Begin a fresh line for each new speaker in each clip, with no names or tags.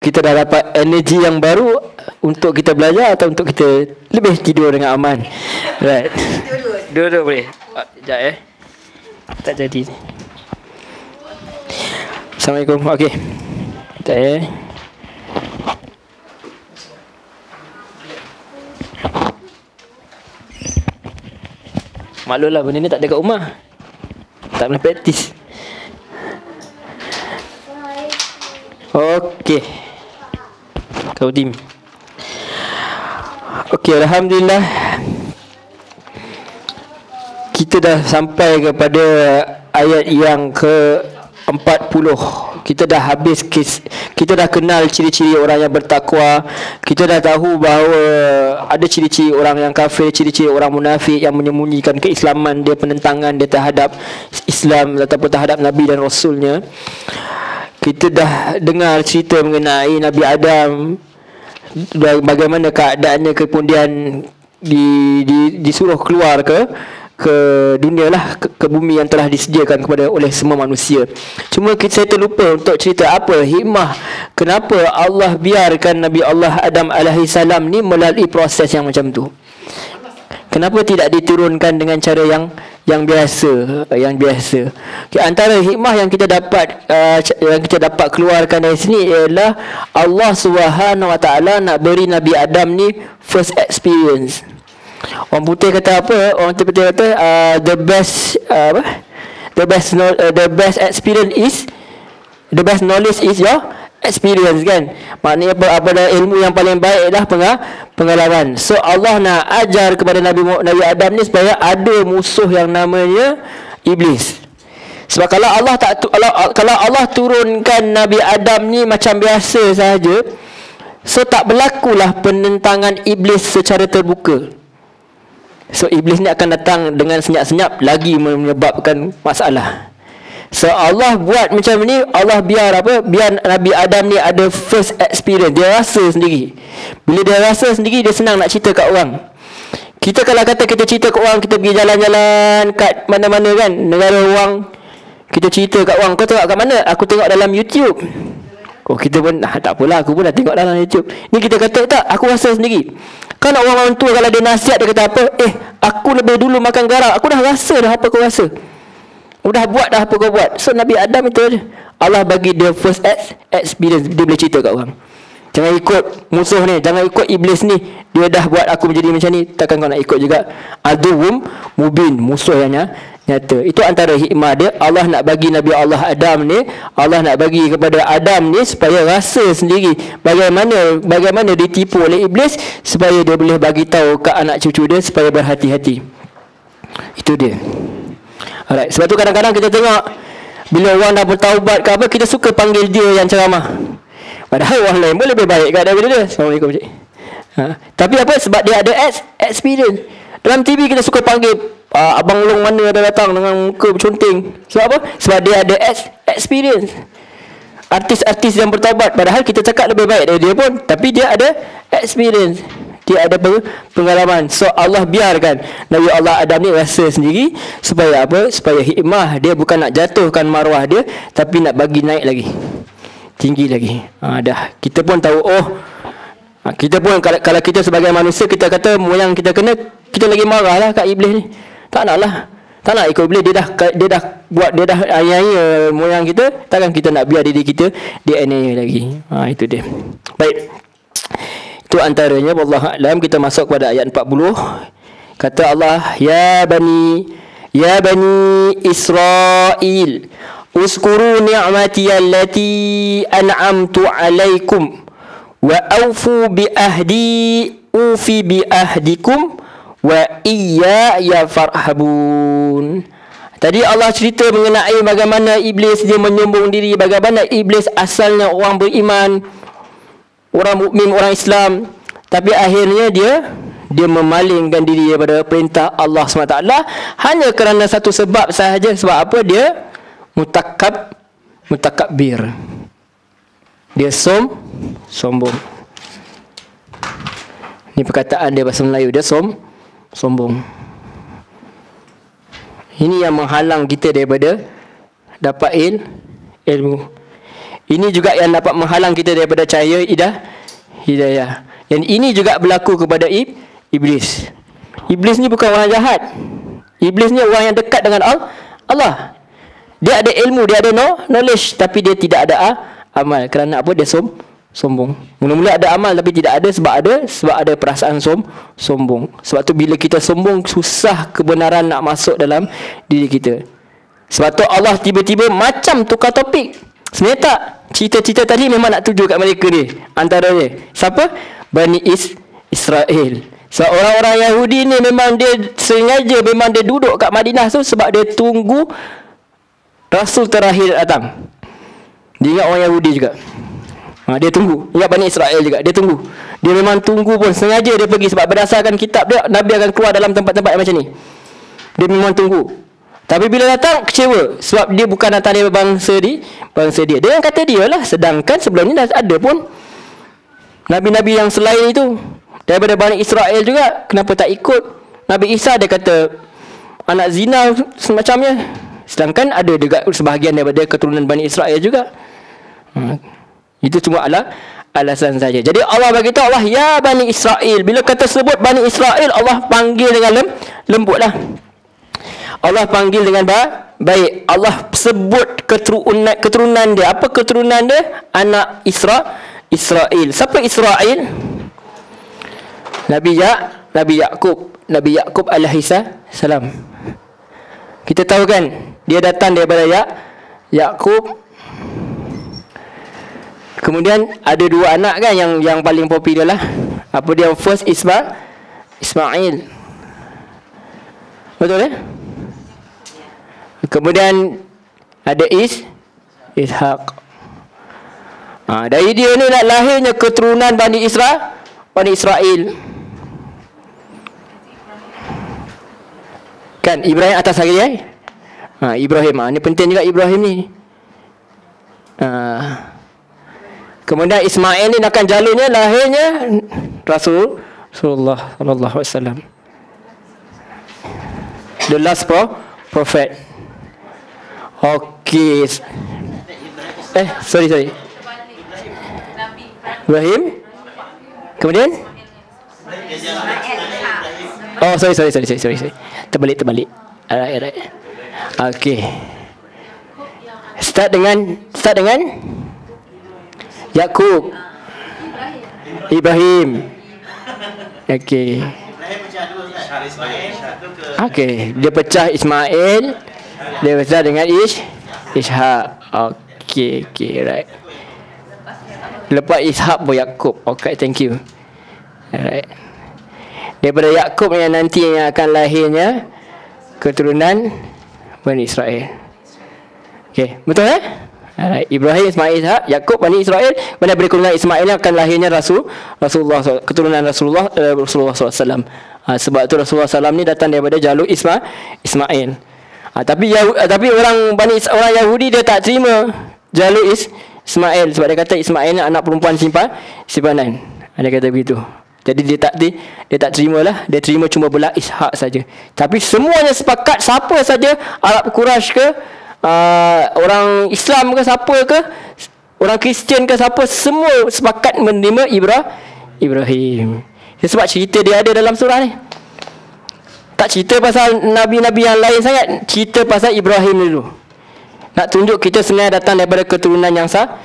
kita dah dapat energi yang baru untuk kita belajar atau untuk kita lebih tidur dengan aman. Right. Dua-dua boleh. Sekejap tak jadi. Assalamualaikum. Okey. Sekejap maklumlah benda ni tak ada kat rumah. Tak pernah praktis. Okey. Kau tim. Okey, alhamdulillah. Kita dah sampai kepada ayat yang ke-40. Kita dah habis kita dah kenal ciri-ciri orang yang bertakwa. Kita dah tahu bahawa ada ciri-ciri orang yang kafir, ciri-ciri orang munafik yang menyembunyikan keislaman dia, penentangan dia terhadap Islam ataupun terhadap Nabi dan Rasulnya. Kita dah dengar cerita mengenai Nabi Adam, bagaimana keadaannya kemudian disuruh keluar ke dunia lah, ke bumi yang telah disediakan oleh semua manusia. Cuma saya terlupa untuk cerita apa hikmah kenapa Allah biarkan Nabi Allah Adam alaihi salam ni melalui proses yang macam tu. Kenapa tidak diturunkan dengan cara yang biasa, Okay, antara hikmah yang kita dapat keluarkan dari sini ialah Allah Subhanahu Wa Taala nak beri Nabi Adam ni first experience. Orang putih kata apa? Orang putih kata the best knowledge is your experience, kan? Maknanya apa ilmu yang paling baik adalah pengalaman. So Allah nak ajar kepada Nabi Adam ni supaya ada musuh yang namanya iblis. Sebab kalau Allah turunkan Nabi Adam ni macam biasa sahaja, so tak berlakulah penentangan iblis secara terbuka. So iblis ni akan datang dengan senyap-senyap lagi menyebabkan masalah. So Allah buat macam ni, Allah biar Nabi Adam ni ada first experience. Dia rasa sendiri. Bila dia rasa sendiri, dia senang nak cerita kat orang. Kita kalau kata kita cerita kat orang, kita pergi jalan-jalan kat mana-mana, kan, negara orang, kita cerita kat orang, kau tengok kat mana? Aku tengok dalam YouTube. Oh, kita pun tak apalah, aku pun dah tengok dalam YouTube. Ni kita kata tak, aku rasa sendiri. Kan orang tua kalau dia nasihat, dia kata apa? Aku lebih dulu makan garam, aku dah rasa dah apa kau rasa. Dah buat dah apa kau buat. So Nabi Adam itu je, Allah bagi dia first experience. Dia boleh cerita kat orang. Jangan ikut musuh ni, jangan ikut iblis ni, dia dah buat aku menjadi macam ni, takkan kau nak ikut juga. Aduwwum mubin, musuh yang nyata. Itu antara hikmah dia. Allah nak bagi Nabi Allah Adam ni, Allah nak bagi kepada Adam ni supaya rasa sendiri bagaimana ditipu oleh iblis, supaya dia boleh bagi tahu ke anak cucu dia supaya berhati-hati. Itu dia. Alright, sebab tu kadang-kadang kita tengok bila orang dah bertaubat ke apa, kita suka panggil dia yang ceramah. Padahal orang lain pun lebih baik kan daripada dia. Assalamualaikum, cik. Tapi apa? Sebab dia ada experience. Dalam TV kita suka panggil Abang Long mana ada datang dengan muka berconteng. Sebab apa? Sebab dia ada experience. Artis-artis yang bertaubat, padahal kita cakap lebih baik dari dia pun, tapi dia ada experience. Dia ada pengalaman. So Allah biarkan Nabi Allah Adam ni rasa sendiri. Supaya apa? Supaya hikmah dia bukan nak jatuhkan maruah dia, tapi nak bagi naik lagi, tinggi lagi. Dah kita pun tahu. Kita pun kalau kita sebagai manusia, kita kata moyang kita kena, kita lagi marah lah kat iblis ni. Tak nak lah, tak nak ikut iblis. Dia dah aniaya moyang kita. Takkan kita nak biar diri kita dianiaya lagi. Itu dia. Baik, itu antaranya. Wallahu a'lam. Kita masuk pada ayat 40. Kata Allah, Ya bani Israel, uskuru ni'mati allati an'amtu alaikum wa awfu bi ahdi ufi bi ahdikum wa iyaya farhabun. Tadi Allah cerita mengenai bagaimana iblis dia menyombong diri, bagaimana iblis asalnya orang beriman, orang mukmin, orang Islam, tapi akhirnya dia memalingkan diri daripada perintah Allah SWT hanya kerana satu sebab sahaja. Sebab apa? Dia mutakabbir. Dia sombong. Ini perkataan dia bahasa Melayu. Dia sombong. Ini yang menghalang kita daripada dapat ilmu. Ini juga yang dapat menghalang kita daripada cahaya hidayah. Dan ini juga berlaku kepada iblis. Iblis ni bukan orang jahat. Iblis ni orang yang dekat dengan Allah. Dia ada ilmu, dia ada knowledge, tapi dia tidak ada amal. Kerana apa? Dia sombong. Mula-mula ada amal tapi tidak ada sebab ada perasaan sombong. Sebab tu bila kita sombong, susah kebenaran nak masuk dalam diri kita. Sebab tu Allah tiba-tiba macam tukar topik. Sebenarnya tak. Cerita-cerita tadi memang nak tuju kat mereka ni. Antaranya siapa? Bani Israel. Sebab orang-orang Yahudi ni memang dia sengaja, memang dia duduk kat Madinah tu sebab dia tunggu Rasul terakhir datang. Dia ingat orang Yahudi juga. Dia tunggu. Ingat Bani Israel juga. Dia tunggu. Dia memang tunggu pun. Sengaja dia pergi sebab berdasarkan kitab dia, Nabi akan keluar dalam tempat-tempat yang macam ni. Dia memang tunggu. Tapi bila datang, kecewa. Sebab dia bukan datang dari bangsa dia. Dia yang kata dia lah. Sedangkan sebelum ni dah ada pun Nabi-Nabi yang selain itu. Daripada Bani Israel juga. Kenapa tak ikut? Nabi Isa dia kata anak zina semacamnya. Sedangkan ada juga sebahagian daripada keturunan Bani Israel juga. Itu cuma alasan saja. Jadi Allah beritahu Allah, ya Bani Israel. Bila kata sebut Bani Israel, Allah panggil dengan lembut lah. Allah panggil dengan baik. Allah sebut keturunan dia. Apa keturunan dia? Anak Israel. Siapa Israel? Nabi Yaqub alaihi salam. Kita tahu kan, dia datang daripada Yaqub. Kemudian ada dua anak kan yang paling popular lah. Apa dia? First Ismail. Betul Kemudian ada Ishaq. Dari dia ni nak lahirnya keturunan Bani Israel. Kan Ibrahim atas hari Ibrahim. Ni penting juga Ibrahim ni. Kemudian Ismail ni akan jalurnya lahirnya Rasulullah sallallahu alaihi wasallam. The last prophet. Okey. Sorry. Ibrahim. Kemudian? Oh, sorry. Terbalik. Alright. Okey. Start dengan Yaqub. Ibrahim. Okey. Dia pecah Ismail. Dia pecah dengan Ishaq. Okey, right. Lepas Ishaq pun Yaqub. Okay, thank you. Alright. Daripada Yaqub yang nanti yang akan lahirnya keturunan Bani Israel. Okey, betul Alright. Ibrahim, Ismail, Ishaq, Yaqub, Bani Israel. Mana daripada keturunan Ismail akan lahirnya Rasulullah, keturunan Rasulullah SAW. Sebab tu Rasulullah SAW ni datang daripada jalur Ismail. Tapi orang Yahudi dia tak terima jalur Ismail sebab dia kata Ismail ni anak perempuan simpanan. Dia kata begitu. Jadi dia tak terima lah. Dia terima cuma belah Ishaq saja. Tapi semuanya sepakat, siapa saja, Arab Quraisy ke, orang Islam ke, siapa ke, orang Kristian ke, siapa, semua sepakat menerima Ibrahim. Sebab cerita dia ada dalam surah ni. Tak cerita pasal Nabi-Nabi yang lain sangat. Cerita pasal Ibrahim dulu. Nak tunjuk kita sebenarnya datang daripada keturunan yang sama.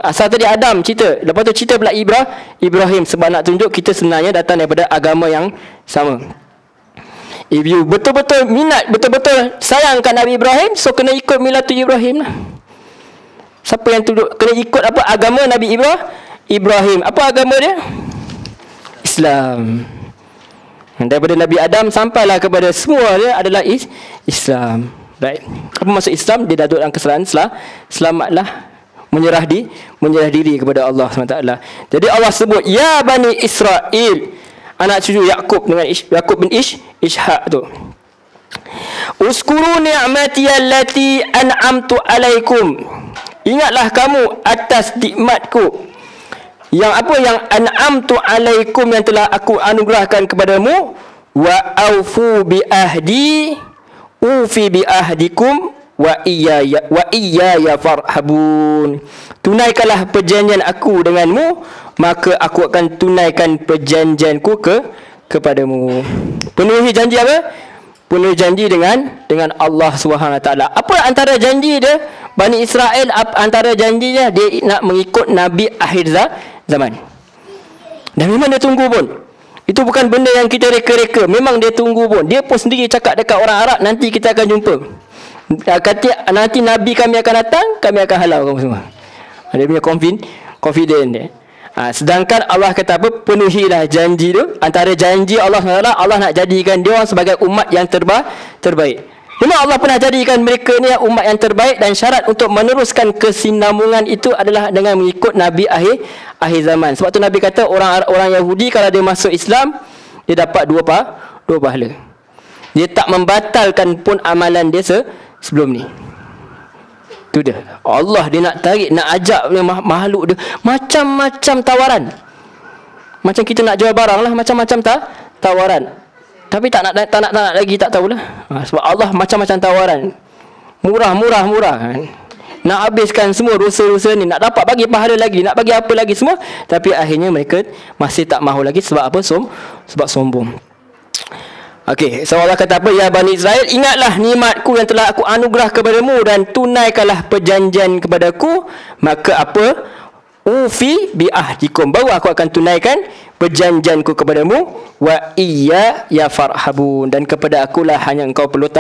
Asal tadi Adam cerita. Lepas tu cerita pula Ibrahim. Sebab nak tunjuk kita sebenarnya datang daripada agama yang sama. If you betul-betul minat, betul-betul sayangkan Nabi Ibrahim, so kena ikut Milatul Ibrahim lah. Siapa yang tunjuk kena ikut apa? Agama Nabi Ibrahim. Apa agama dia? Islam. Daripada Nabi Adam sampailah kepada semua dia adalah Islam. Baik. Apa maksud Islam? Dia dah duduk dalam kesalahan, selamatlah, menyerah diri kepada Allah SWT. Jadi Allah sebut ya Bani Israel, anak cucu Yaqub dengan Yaqub bin Ishaq tu. Uskuru ni'mati allati an'amtu alaikum. Ingatlah kamu atas nikmatku. Yang apa? Yang an'amtu alaikum, yang telah aku anugerahkan kepadamu. Wa aufu bi ahdi, ufi bi ahdikum wa iyaya farhabun. Tunaikanlah perjanjian aku denganmu, maka aku akan tunaikan perjanjianku kepadamu. Penuhi janji apa? Penuhi janji dengan Allah Subhanahu Wa Taala. Apa antara janji dia Bani Israel? Antara janjinya dia nak mengikut Nabi akhir zaman. Dan memang dia tunggu pun. Itu bukan benda yang kita reka-reka. Memang dia tunggu pun. Dia pun sendiri cakap dekat orang Arab, nanti kita akan jumpa. Kata nanti Nabi kami akan datang, kami akan halau kamu semua. Dia punya confident dia. Sedangkan Allah kata apa? Penuhilah janji tu. Antara janji Allah SWT, Allah nak jadikan dia orang sebagai umat yang terbaik. Memang Allah pernah jadikan mereka ni umat yang terbaik, dan syarat untuk meneruskan kesinambungan itu adalah dengan mengikut Nabi akhir zaman. Sebab tu Nabi kata orang Yahudi kalau dia masuk Islam, dia dapat dua pahala. Dia tak membatalkan pun amalan dia sebelum ni. Tu dia. Allah dia nak tarik, nak ajak makhluk dia macam-macam tawaran. Macam kita nak jual barang lah, macam-macam tawaran. Tapi tak nak lagi, tak tahulah. Sebab Allah macam-macam tawaran. Murah kan. Nak habiskan semua dosa-dosa ni, nak dapat bagi pahala lagi, nak bagi apa lagi semua, tapi akhirnya mereka masih tak mahu lagi. Sebab apa? Sebab sombong. Okey, so Allah kata apa? Ya Bani Israel, ingatlah nikmatku yang telah aku anugerah kepadamu, dan tunaikanlah perjanjian kepadaku, maka apa? Ufi bi ahdikum, baru aku akan tunaikan perjanjianku kepadamu. Wa iya ya farhabun, dan kepada akulah hanya engkau perlu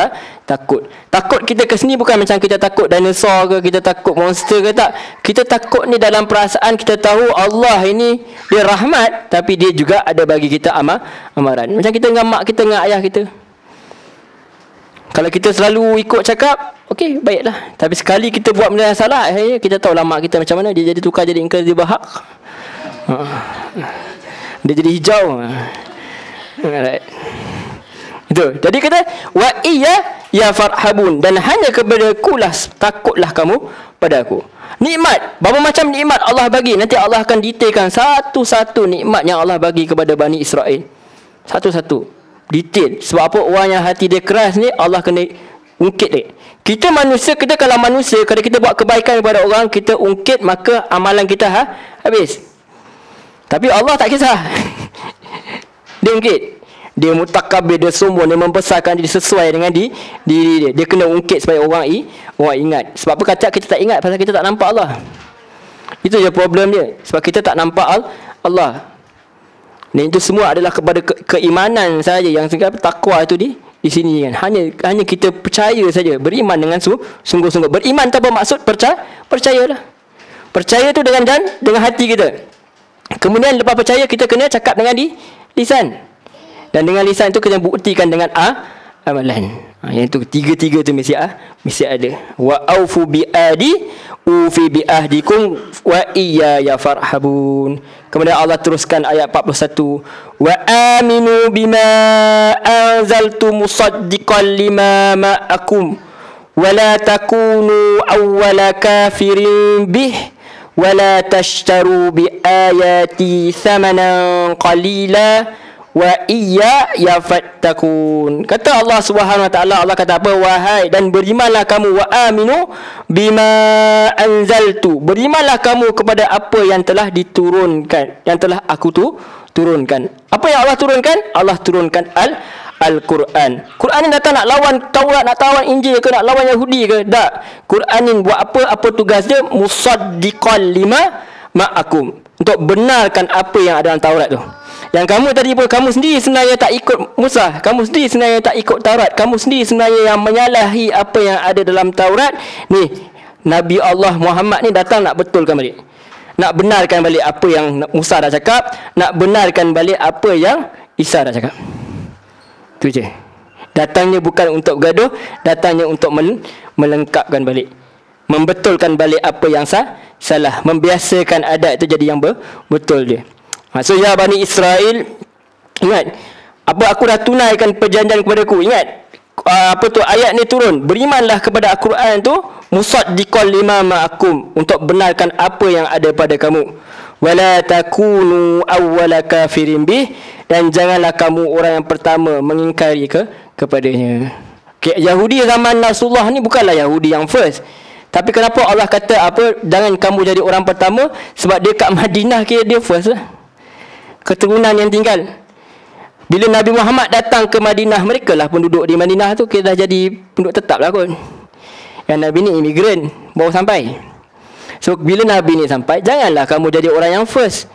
takut. Takut kita ke sini bukan macam kita takut dinosaur ke, kita takut monster ke, tak. Kita takut ni dalam perasaan kita tahu Allah ini dia rahmat, tapi dia juga ada bagi kita amaran. Macam kita dengan mak kita, dengan ayah kita. Kalau kita selalu ikut cakap, okey, baiklah. Tapi sekali kita buat benda yang salah, akhirnya kita tahu mak kita macam mana. Dia jadi tukar jadi ingkar, dia bahak. Dia jadi hijau. Alright. Itu. Jadi kata, wa ya farhabun, dan hanya kepada akulah takutlah kamu pada aku. Nikmat, berapa macam nikmat Allah bagi. Nanti Allah akan detailkan satu-satu nikmat yang Allah bagi kepada Bani Israel. Satu-satu. Detail. Sebab apa? Orang yang hati dia keras ni, Allah kena ungkit dia. Kita manusia, kalau kita buat kebaikan kepada orang, kita ungkit, maka amalan kita habis. Tapi Allah tak kisah. Dia ungkit. Dia mutakabir, dia sombong, dia membesarkan diri sesuai dengan diri dia. Dia kena ungkit supaya orang ingat. Sebab apa kata kita tak ingat? Pasal kita tak nampak Allah. Itu je problem dia. Sebab kita tak nampak Allah. Dan itu semua adalah kepada keimanan saja. Yang takwa itu di sini kan. Hanya kita percaya saja, beriman dengan sungguh-sungguh. Beriman tanpa maksud percayalah. Percaya tu dengan hati kita. Kemudian lepas percaya, kita kena cakap dengan lisan. Dan dengan lisan tu kita buktikan dengan amalan. Yang tu tiga-tiga tu mesti ada. Wa aufu bi ahdi ufi bi ahdikum wa iyaya farhabun. Kemudian Allah teruskan ayat 41. Wa aminu bima anzaltu musaddiqan lima ma'akum wa la takunu awwala kafirin bih wa la tashtaru bi ayati thamanan qalila wa iya ya fattakun. Kata Allah Subhanahu Wa Taala, Allah kata apa? Wahai, dan berimanlah kamu, wa aminu bima anzaltu, berimanlah kamu kepada apa yang telah diturunkan, yang telah aku turunkan. Apa yang Allah turunkan? Allah turunkan Al-Quran. Quran ni datang nak lawan Taurat, nak lawan Injil ke, nak lawan Yahudi ke? Tak. Quran ni buat apa? Apa tugas dia? Musaddiqan lima ma'akum, untuk benarkan apa yang ada dalam Taurat tu. Yang kamu tadi pun, kamu sendiri sebenarnya tak ikut Musa, kamu sendiri sebenarnya tak ikut Taurat, kamu sendiri sebenarnya yang menyalahi apa yang ada dalam Taurat ni. Nabi Allah Muhammad ni datang nak betulkan balik, nak benarkan balik apa yang Musa dah cakap, nak benarkan balik apa yang Isa dah cakap. Tu je. Datangnya bukan untuk gaduh, datangnya untuk melengkapkan balik, membetulkan balik apa yang salah, membiasakan adat itu jadi yang betul dia. So ya Bani Israel, ingat apa aku dah tunaikan perjanjian kepadaku. Ingat apa tu ayat ni turun, berimanlah kepada Al-Quran tu, musaddiqan lima ma'akum, untuk benarkan apa yang ada pada kamu. Wala takunu awwala kafirin bih, dan janganlah kamu orang yang pertama mengingkari kepadanya. Okay, Yahudi zaman Rasulullah ni bukanlah Yahudi yang first. Tapi kenapa Allah kata apa, jangan kamu jadi orang pertama? Sebab dia kat Madinah kira dia first lah. Keturunan yang tinggal. Bila Nabi Muhammad datang ke Madinah, mereka lah penduduk di Madinah tu kira dah jadi penduduk tetap lah kot. Yang Nabi ni imigran, baru sampai. So bila Nabi ni sampai, janganlah kamu jadi orang yang first.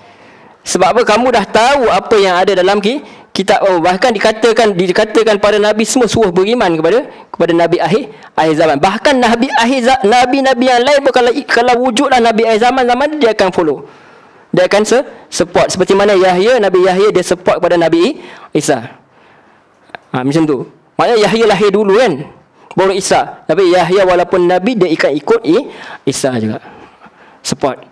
Sebab apa? Kamu dah tahu apa yang ada dalam kitab. Bahkan dikatakan pada Nabi semua suruh beriman kepada Nabi akhir zaman. Bahkan Nabi yang lain pun kalau wujudlah Nabi akhir zaman dia akan follow. Dia akan support. Seperti mana Nabi Yahya dia support kepada Nabi Isa. Macam tu. Maknanya Yahya lahir dulu kan, baru Isa. Tapi Yahya walaupun Nabi, dia ikut Isa juga. Support.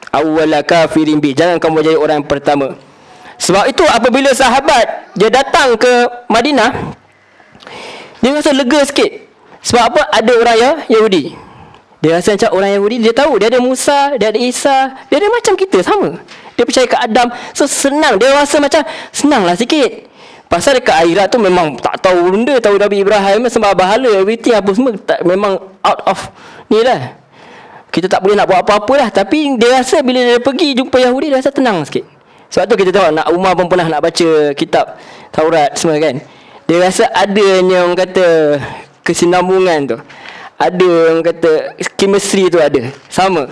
Awwala kafirin bi. Jangan kamu jadi orang yang pertama. Sebab itu apabila sahabat dia datang ke Madinah, dia rasa lega sikit. Sebab apa? Ada orang Yahudi. Dia rasa macam orang Yahudi, dia tahu dia ada Musa, dia ada Isa, dia ada macam kita, sama. Dia percaya ke Adam. So senang, dia rasa macam senanglah sikit. Pasal dekat akhirat tu memang tak tahu benda, tahu Nabi Ibrahim sembah bahala, everything apa semua memang out of ni lah. Kita tak boleh nak buat apa-apa lah. Tapi dia rasa bila dia pergi jumpa Yahudi, dia rasa tenang sikit. Sebab tu kita tahu, nak Umar pun pernah nak baca kitab Taurat semua kan. Dia rasa adanya orang kata kesinambungan tu. Ada orang kata chemistry tu ada. Sama.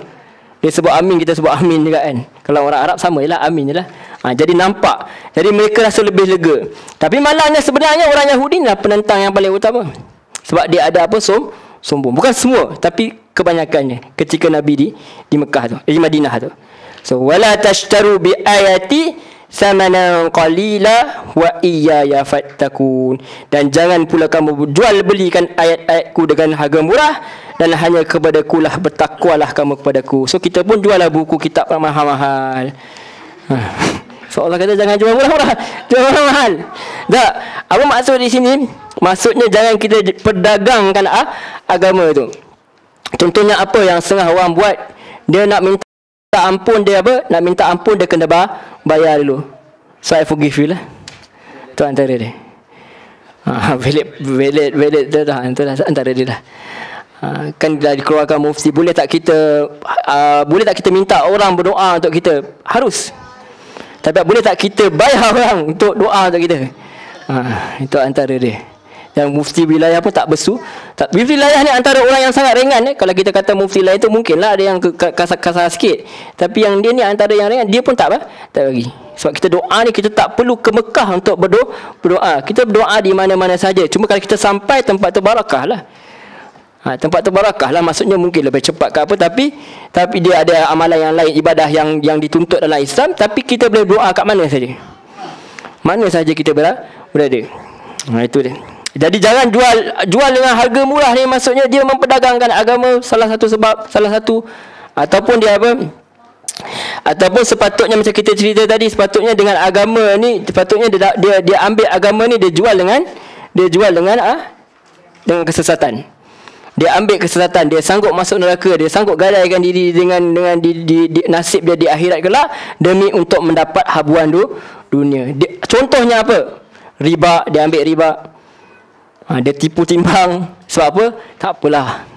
Dia sebut amin, kita sebut amin juga kan. Kalau orang Arab sama je lah, amin je lah. Jadi nampak. Jadi mereka rasa lebih lega. Tapi malangnya sebenarnya orang Yahudi ni lah penentang yang paling utama. Sebab dia ada apa? Sombong. Bukan semua, tapi kebanyakannya ketika Nabi di Mekah tu, di Madinah tu. So wala tashtaru bi ayati samanan qalila wa iyaya fattakun. Dan jangan pula kamu jual belikan ayat-ayatku dengan harga murah, dan hanya kepadaku lah bertakwalah kamu kepadaku. So kita pun jual lah buku kitab mahal-mahal. So Allah kata jangan jual murah-murah, jual mahal. Tak. Apa maksud di sini? Maksudnya jangan kita perdagangkan agama tu. Contohnya apa yang setengah orang buat, dia nak minta ampun, dia apa? Nak minta ampun dia kena bayar dulu. So I forgive you lah. Tu antara dia. Valid tu dah. Itu dah antara dia dah. Kan dah dikeluarkan mufti. Boleh tak kita minta orang berdoa untuk kita? Harus. Tapi boleh tak kita bayar orang untuk doa untuk kita? Itu antara dia. Yang mufti wilayah pun tak bersu. Mufti wilayah ni antara orang yang sangat ringan. Kalau kita kata mufti wilayah tu mungkinlah ada yang kasar-kasar sikit. Tapi yang dia ni antara yang ringan. Dia pun tak bagi. Sebab kita doa ni, kita tak perlu ke Mekah untuk berdoa. Kita berdoa di mana-mana saja. Cuma kalau kita sampai tempat tu barakah lah. Tempat tu barakah lah. Maksudnya mungkin lebih cepat ke apa. Tapi dia ada amalan yang lain, ibadah yang dituntut dalam Islam. Tapi kita boleh doa kat mana saja. Mana saja kita berada. Itu dia. Jadi jangan jual dengan harga murah ni, maksudnya dia memperdagangkan agama. Salah satu ataupun dia apa? Ataupun sepatutnya macam kita cerita tadi, sepatutnya dengan agama ni, sepatutnya dia ambil agama ni, dia jual dengan kesesatan. Dia ambil kesesatan, dia sanggup masuk neraka, dia sanggup gadaikan diri dengan nasib dia di akhirat kelak demi untuk mendapat habuan dunia. Contohnya apa? Riba, dia ambil riba. Dia tipu timbang. Sebab apa? Tak apalah.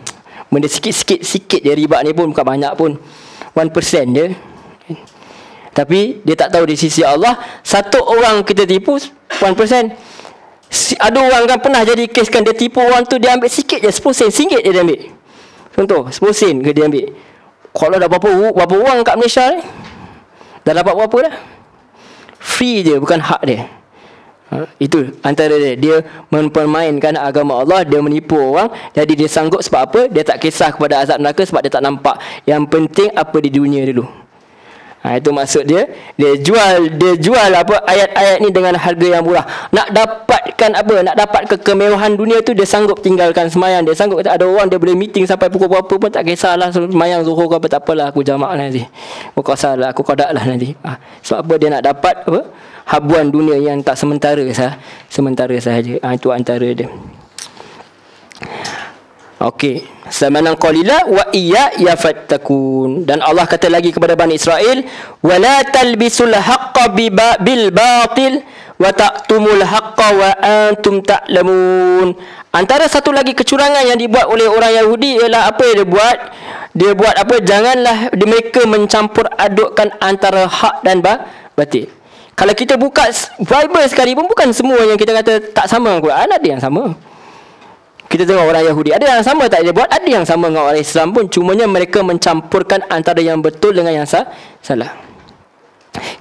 Benda sikit je riba ni pun, bukan banyak pun. 1% je. Tapi dia tak tahu di sisi Allah, satu orang kita tipu 1%. Ada orang kan pernah jadi kes kan, dia tipu orang tu, dia ambil sikit je, 10 sen, RM1 je dia ambil. Contoh 10 sen ke dia ambil. Kalau dah berapa orang kat Malaysia ni, dah dapat berapa dah? Free je, bukan hak dia. Itu antara dia mempermainkan agama Allah, dia menipu orang. Jadi dia sanggup sebab apa? Dia tak kisah kepada azab neraka sebab dia tak nampak. Yang penting apa di dunia dulu. Itu maksud dia. Dia jual apa ayat-ayat ni dengan harga yang murah. Nak dapatkan apa? Nak dapat kemewahan dunia tu, dia sanggup tinggalkan semayang. Dia sanggup, ada orang dia boleh meeting sampai pukul berapa pun tak kisahlah, semayang zuhur ke apa, tak apalah, aku jamak nanti. Aku qasar lah, aku qadak lah nanti. Sebab apa? Dia nak dapat apa? Habuan dunia yang tak sementara sahaja. Itu antara dia. Okey, samanan qalila wa iya yafattakun. Dan Allah kata lagi kepada Bani Israel, wala talbisul haqqa bil batil wa taqtumul haqqa wa antum ta'lamun. Antara satu lagi kecurangan yang dibuat oleh orang Yahudi ialah apa yang dia buat? Dia buat apa? Janganlah mereka mencampur adukkan antara hak dan batil. Kalau kita buka Bible sekali pun bukan semua yang kita kata tak sama dengan Quran, ada yang sama. Kita tengok orang Yahudi, ada yang sama tak dia buat, ada yang sama dengan orang Islam pun. Cumanya mereka mencampurkan antara yang betul dengan yang salah.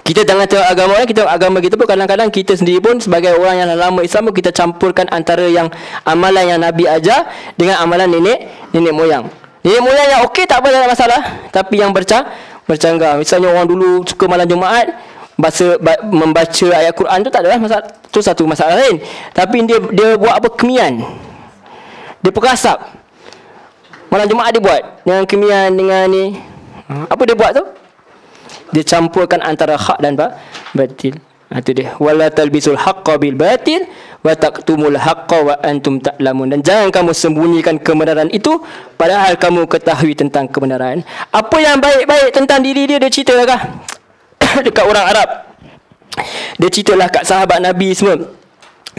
Kita jangan tengok agama orang, kita tengok agama kita pun kadang-kadang kita sendiri pun sebagai orang yang lama Islam pun kita campurkan antara yang amalan yang Nabi ajar dengan amalan nenek moyang. Nenek moyang yang okey tak apa, tak ada masalah, tapi yang bercanggah. Misalnya orang dulu suka malam Jumaat membaca ayat Quran tu tak adalah masalah, tu satu masalah lain. Tapi dia buat apa? Kemian. Dia perkasap. Malam Jumaat dia buat dengan kemian, dengan ni. Apa dia buat tu? Dia campurkan antara hak dan batil. Itu dia. Wala talbisul haqqa bil batil wa taqtumul haqqa wa antum ta'lamun. Dan jangan kamu sembunyikan kebenaran itu padahal kamu ketahui tentang kebenaran. Apa yang baik-baik tentang diri dia ceritalah dekat orang Arab. Dia ceritalah kat sahabat Nabi semua.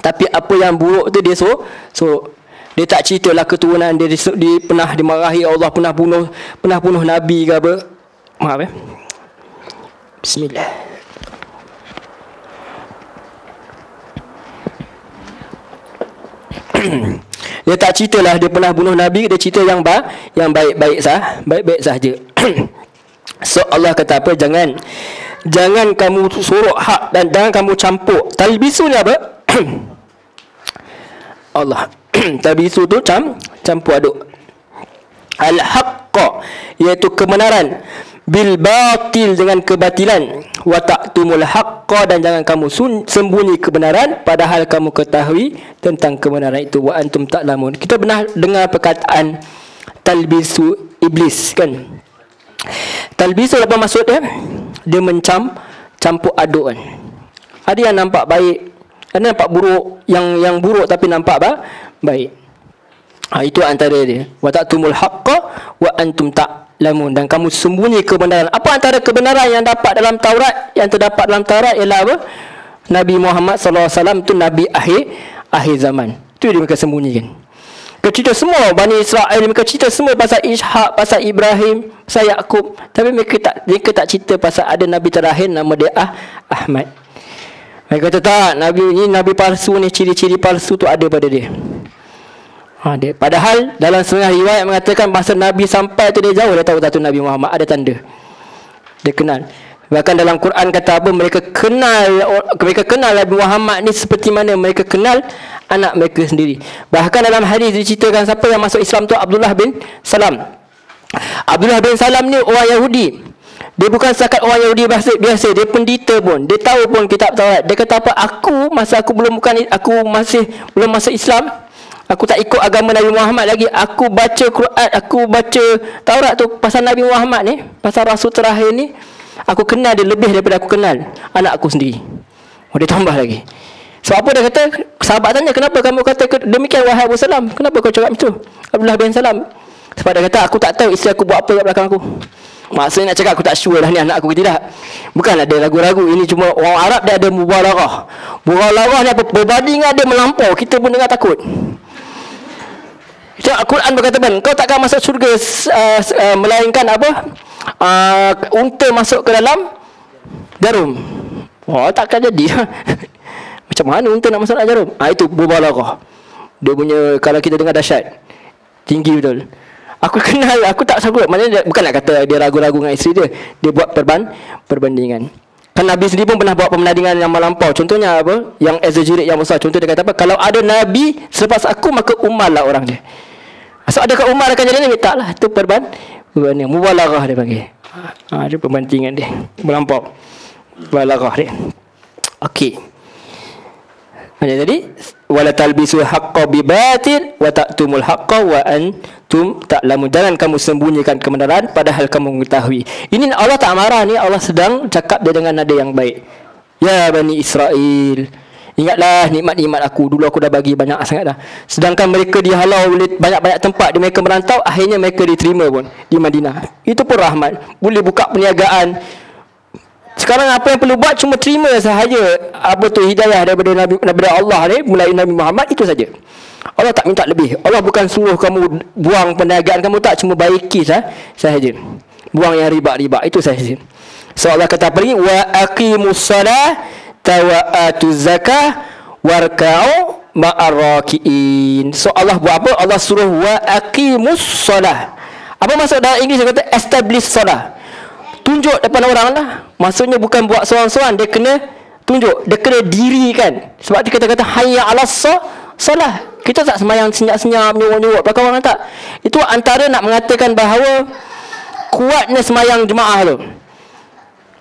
Tapi apa yang buruk tu dia so dia tak ceritalah keturunan dia pernah dimarahi Allah, pernah bunuh Nabi ke apa. Maaf Bismillah. Dia tak ceritalah dia pernah bunuh Nabi, dia cerita yang baik-baik sahaja. So Allah kata apa? Jangan kamu sorok hak dan jangan kamu campur. Talbisu ni apa? Allah talbisu tu campur aduk. Al-haqqa iaitu kebenaran, bil batil dengan kebatilan, wa taqtumul haqqa dan jangan kamu sembunyi kebenaran padahal kamu ketahui tentang kebenaran itu, wa antum ta'lamun. Kita pernah dengar perkataan talbisu iblis kan? Talbisu apa maksud dia? Dia campur aduk kan. Ada yang nampak baik, ada nampak buruk, yang buruk tapi nampak baik. Itu antara dia. Wa taqtumul haqqa wa antum ta'lamun dan kamu sembunyi kebenaran. Apa antara kebenaran yang dapat dalam Taurat, yang terdapat dalam Taurat ialah apa? Nabi Muhammad sallallahu alaihi wasallam tu nabi akhir zaman. Itu dia mereka sembunyikan. Mereka cerita semua Bani Israel, mereka cerita semua pasal Ishak, pasal Ibrahim, pasal Yaqub, tapi mereka tak cerita pasal ada nabi terakhir nama dia Ahmad. Mereka kata tak, nabi ni nabi palsu ni, ciri-ciri palsu tu ada pada dia. Padahal dalam setengah riwayat mengatakan masa Nabi sampai tu dia jauh, dia tahu satu Nabi Muhammad, ada tanda. Dia kenal. Bahkan dalam Quran kata apa? Mereka kenal Nabi Muhammad ni seperti mana mereka kenal anak mereka sendiri. Bahkan dalam hadis diceritakan siapa yang masuk Islam tu Abdullah bin Salam. Abdullah bin Salam ni orang Yahudi. Dia bukan setakat orang Yahudi biasa, dia pendeta pun. Dia tahu pun kitab Taurat. Dia kata apa? Aku masih belum masuk Islam. Aku tak ikut agama Nabi Muhammad lagi. Aku baca Quran, aku baca Taurat tu pasal Nabi Muhammad ni, pasal Rasul terakhir ni. Aku kenal dia lebih daripada aku kenal anak aku sendiri. Dia tambah lagi. So apa dia kata? Sahabat tanya, kenapa kamu kata demikian wahai Abu Salam? Kenapa kau cakap macam tu? Abdullah bin Salam. Sebab dia kata, aku tak tahu isteri aku buat apa kat belakang aku. Maksudnya nak cakap aku tak sure lah ni anak aku ke tidak. Bukanlah dia ragu-ragu. Ini cuma orang Arab dia ada mubalarah. Mubalarah ni apa? Perbandingan dia melampau. Kita pun dengar takut. Al-Quran berkata, kau takkan masuk syurga melainkan apa? Unta masuk ke dalam jarum. Takkan jadi. Macam mana unta nak masuk dalam jarum? Itu mubalarah. Dia punya, kalau kita dengar dahsyat, tinggi betul. Aku kenal, aku tak sanggup. Maknanya bukan nak kata dia ragu-ragu dengan isteri dia. Dia buat perbandingan. Kan Nabi sendiri pun pernah buat perbandingan yang melampau. Contohnya apa? Yang exaggerate, yang besar. Contoh dia kata apa? Kalau ada Nabi selepas aku, maka Umar lah orang dia. So adakah Umar akan jadi Nabi? Taklah. Itu perbandingan. Mubalarah dia panggil. Ada perbandingan dia. Melampau. Mubalarah dia. Okey. Macam tadi, wala talbisul haqqo bi batil wa taqtumul haqqo wa antum ta'lamun. Jangan kamu sembunyikan kebenaran padahal kamu mengetahui. Ini Allah tak marah ni, Allah sedang cakap dia dengan nada yang baik. Ya Bani Israel, ingatlah nikmat-nikmat aku. Dulu aku dah bagi banyak sangat dah. Sedangkan mereka dihalau oleh banyak-banyak tempat, mereka merantau, akhirnya mereka diterima pun di Madinah. Itu pun rahmat. Boleh buka perniagaan. Sekarang apa yang perlu buat cuma terima sahaja apa tu hidayah daripada Allah ni, melalui Nabi Muhammad, itu saja. Allah tak minta lebih. Allah bukan suruh kamu buang perniagaan kamu, tak, cuma baiki sahaja. Buang yang riba-riba, itu sahaja. So Allah kata apa lagi? Wa aqimus salah wa atuz zakah warka'u ma'arrakiin. So Allah buat apa? Allah suruh wa aqimus salah. Apa maksud dalam Inggeris? Dia kata establish salah. Tunjuk depan orang lah. Maksudnya bukan buat seorang-seorang, dia kena tunjuk, dia kena dirikan. Sebab dia kata hayya 'alas salah. Kita tak sembahyang senyap-senyap, nyuruh-nyuruh belakang orang, tak. Itu antara nak mengatakan bahawa kuatnya sembahyang jemaah tu.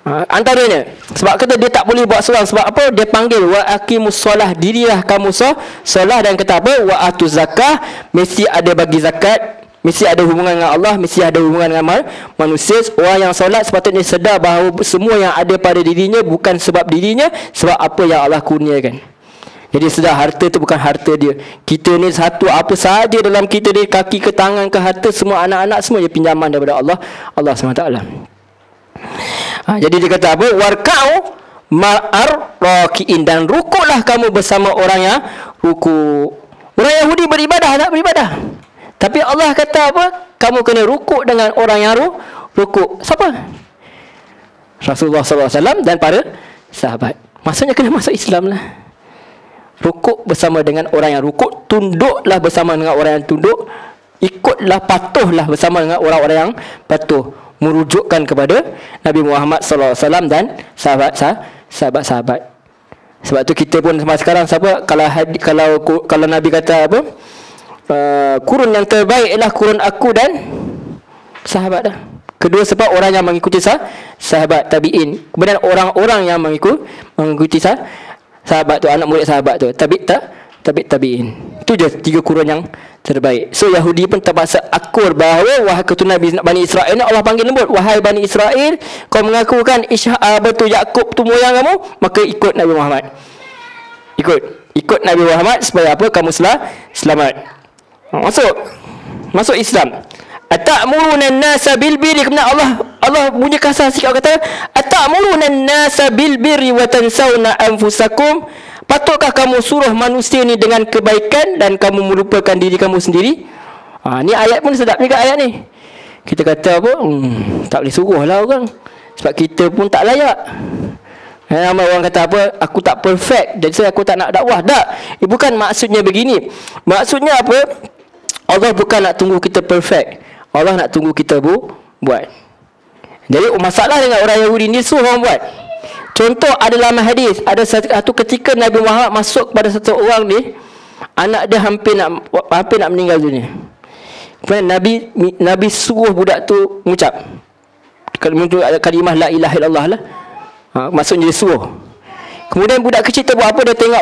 Antaranya. Sebab kata dia tak boleh buat seorang. Sebab apa? Dia panggil wa aqimus solah, dirilah kamu solah, dan kata apa? Wa atuz zakah, mesti ada bagi zakat, mesti ada hubungan dengan Allah, mesti ada hubungan dengan manusia. Orang yang solat sepatutnya sedar bahawa semua yang ada pada dirinya bukan sebab dirinya, sebab apa yang Allah kurniakan. Jadi sedar harta tu bukan harta dia. Kita ni satu, apa sahaja dalam kita ni, kaki ke tangan ke harta, semua anak-anak semua dia pinjaman daripada Allah SWT. Jadi dia kata apa? Warka'u ma'ar raki'in, dan rukuklah kamu bersama orang yang rukuk. Orang Yahudi beribadah tak beribadah, tapi Allah kata apa? Kamu kena rukuk dengan orang yang rukuk. Siapa? Rasulullah SAW dan para sahabat. Maksudnya kena masuk Islam lah. Rukuk bersama dengan orang yang rukuk, tunduklah bersama dengan orang yang tunduk, ikutlah, patuhlah bersama dengan orang-orang yang patuh, merujukkan kepada Nabi Muhammad SAW dan sahabat-sahabat. Sebab tu kita pun sampai sekarang, siapa kalau Nabi kata apa, kurun yang terbaik ialah kurun aku dan sahabat dah. Kedua sebab orang yang mengikuti sahabat tabi'in, kemudian orang-orang yang mengikuti sahabat tu, anak murid sahabat tu, tabi'in. Itu je 3 kurun yang terbaik. So Yahudi pun terpaksa akur bahawa wahai keturunan Bani Israel ni, Allah panggil lembut, wahai Bani Israel, kau mengakukan Yakub tu moyang kamu, maka ikut Nabi Muhammad. Ikut Nabi Muhammad supaya apa? Kamu selamat. Masuk Islam. Atamuruna an-nasa bil birri, kemudian Allah bunyi kasar sikit, kata atamuruna an-nasa bil birri wa tansawna anfusakum. Patutkah kamu suruh manusia ni dengan kebaikan dan kamu melupakan diri kamu sendiri? Ni ayat pun sedap juga ayat ni. Kita kata apa? Tak boleh suruh lah orang, sebab kita pun tak layak. Ramai orang kata apa? Aku tak perfect, jadi aku tak nak dakwah. Tak. Bukan maksudnya begini. Maksudnya apa? Allah bukan nak tunggu kita perfect. Allah nak tunggu kita buat. Jadi masalah dengan orang Yahudi ni, suruh orang buat. Contoh ada dalam hadis, ada satu ketika Nabi Muhammad masuk kepada satu orang ni, anak dia hampir nak meninggal dunia. Kemudian Nabi suruh budak tu mengucap kalimah la ilaha illallah lah. Maksudnya dia suruh. Kemudian budak kecil tu buat apa? Dia tengok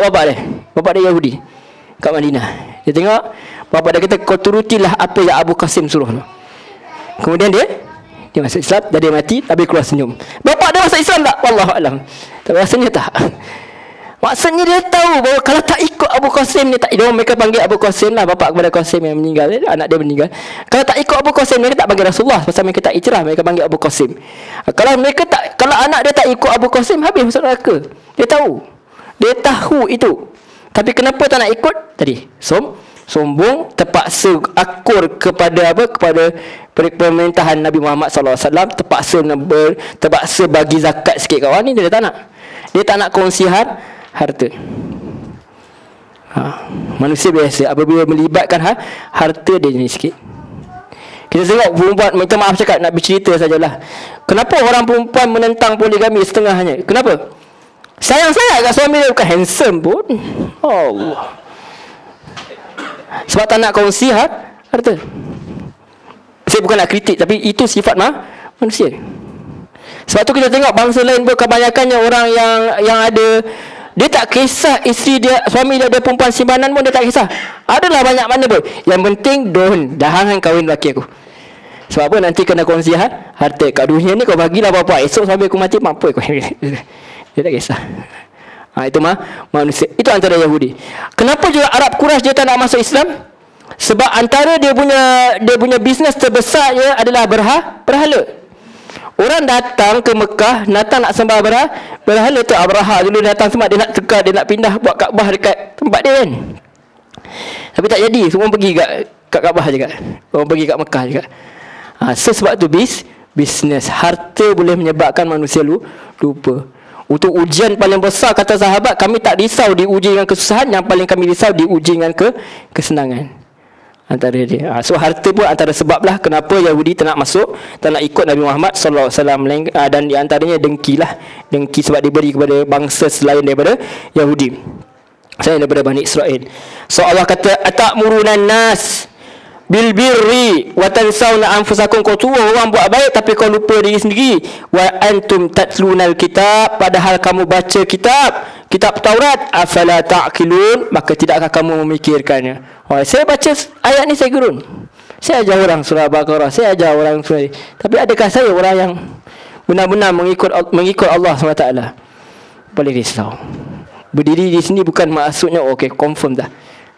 bapak dia Yahudi kat Madinah. Dia tengok bapak dia kata, kau turutilah apa yang Abu Qasim suruh. Kemudian dia masuk Islam, dan dia mati, Nabi keluar senyum. Bapak dia masuk Islam tak? Wallahu alam. Tapi rasanya tak. Maksudnya dia tahu bahawa kalau tak ikut Abu Qasim ni, mereka panggil Abu Qasim lah, bapak kepada Qasim yang meninggal, anak dia meninggal. Kalau tak ikut Abu Qasim, mereka tak panggil Rasulullah, pasal mereka tak iktiraf, mereka panggil Abu Qasim. Kalau anak dia tak ikut Abu Qasim, habis masuk neraka. Dia tahu itu. Tapi kenapa tak nak ikut? Tadi sombong, terpaksa akur kepada apa? Kepada pemerintahan Nabi Muhammad SAW, terpaksa bagi zakat sikit kat orang ni. Dia tak nak. Dia tak nak kongsi harta. Manusia biasa apabila melibatkan harta, dia jenis sikit. Kita tengok perempuan, minta maaf cakap, nak bercerita sajalah. Kenapa orang perempuan menentang poligami setengahnya? Kenapa? Sayang sangat kat suami dia, bukan handsome pun. Allah. Sebab tak nak kongsi harta. Saya bukan nak kritik, tapi itu sifat manusia. Sebab tu kita tengok bangsa lain pun, kebanyakannya orang yang ada, dia tak kisah isteri dia, suami dia ada perempuan simpanan pun dia tak kisah. Adalah banyak mana pun. Yang penting jangan kahwin lelaki aku. Sebab apa? Nanti kena kongsi harta. Kat dunia ni kau bagilah apa-apa, esok suami aku mati, mampu aku. Dia tak kisah. Itu manusia. Itu antara Yahudi. Kenapa juga Arab Quraisy dia tak nak masuk Islam? Sebab antara dia punya bisnes terbesar adalah berhala. Orang datang ke Mekah, datang nak sembah berhala tu. Abraha dulu datang sembah, dia nak tukar, dia nak pindah buat Kaabah dekat tempat dia kan. Tapi tak jadi, semua pergi kat Kaabah juga. Orang pergi kat Mekah juga. Sebab tu bisnes. Harta boleh menyebabkan manusia lupa. Untuk ujian paling besar, kata sahabat, kami tak risau diuji dengan kesusahan, yang paling kami risau diuji dengan kesenangan. Antara dia. So harta pun antara sebab lah kenapa Yahudi tak nak masuk, tak nak ikut Nabi Muhammad sallallahu alaihi wasallam. Dan di antaranya dengki lah. Dengki sebab diberi kepada bangsa selain daripada Yahudi, selain daripada Bani Israel. So Allah kata, atamuruna nas bil birri wa tansawna anfusakum. Kau suruh orang buat baik tapi kau lupa diri sendiri. Wa antum tatlunal kitab, padahal kamu baca kitab Taurat. Afala ta'qilun, maka tidakkah kamu memikirkannya? Saya baca ayat ni, saya gurun, saya ajar orang surah Baqarah, saya ajar orang surah ni. Tapi adakah saya orang yang benar-benar mengikut Allah SWT? Boleh risau. Berdiri di sini bukan maksudnya okey confirm dah,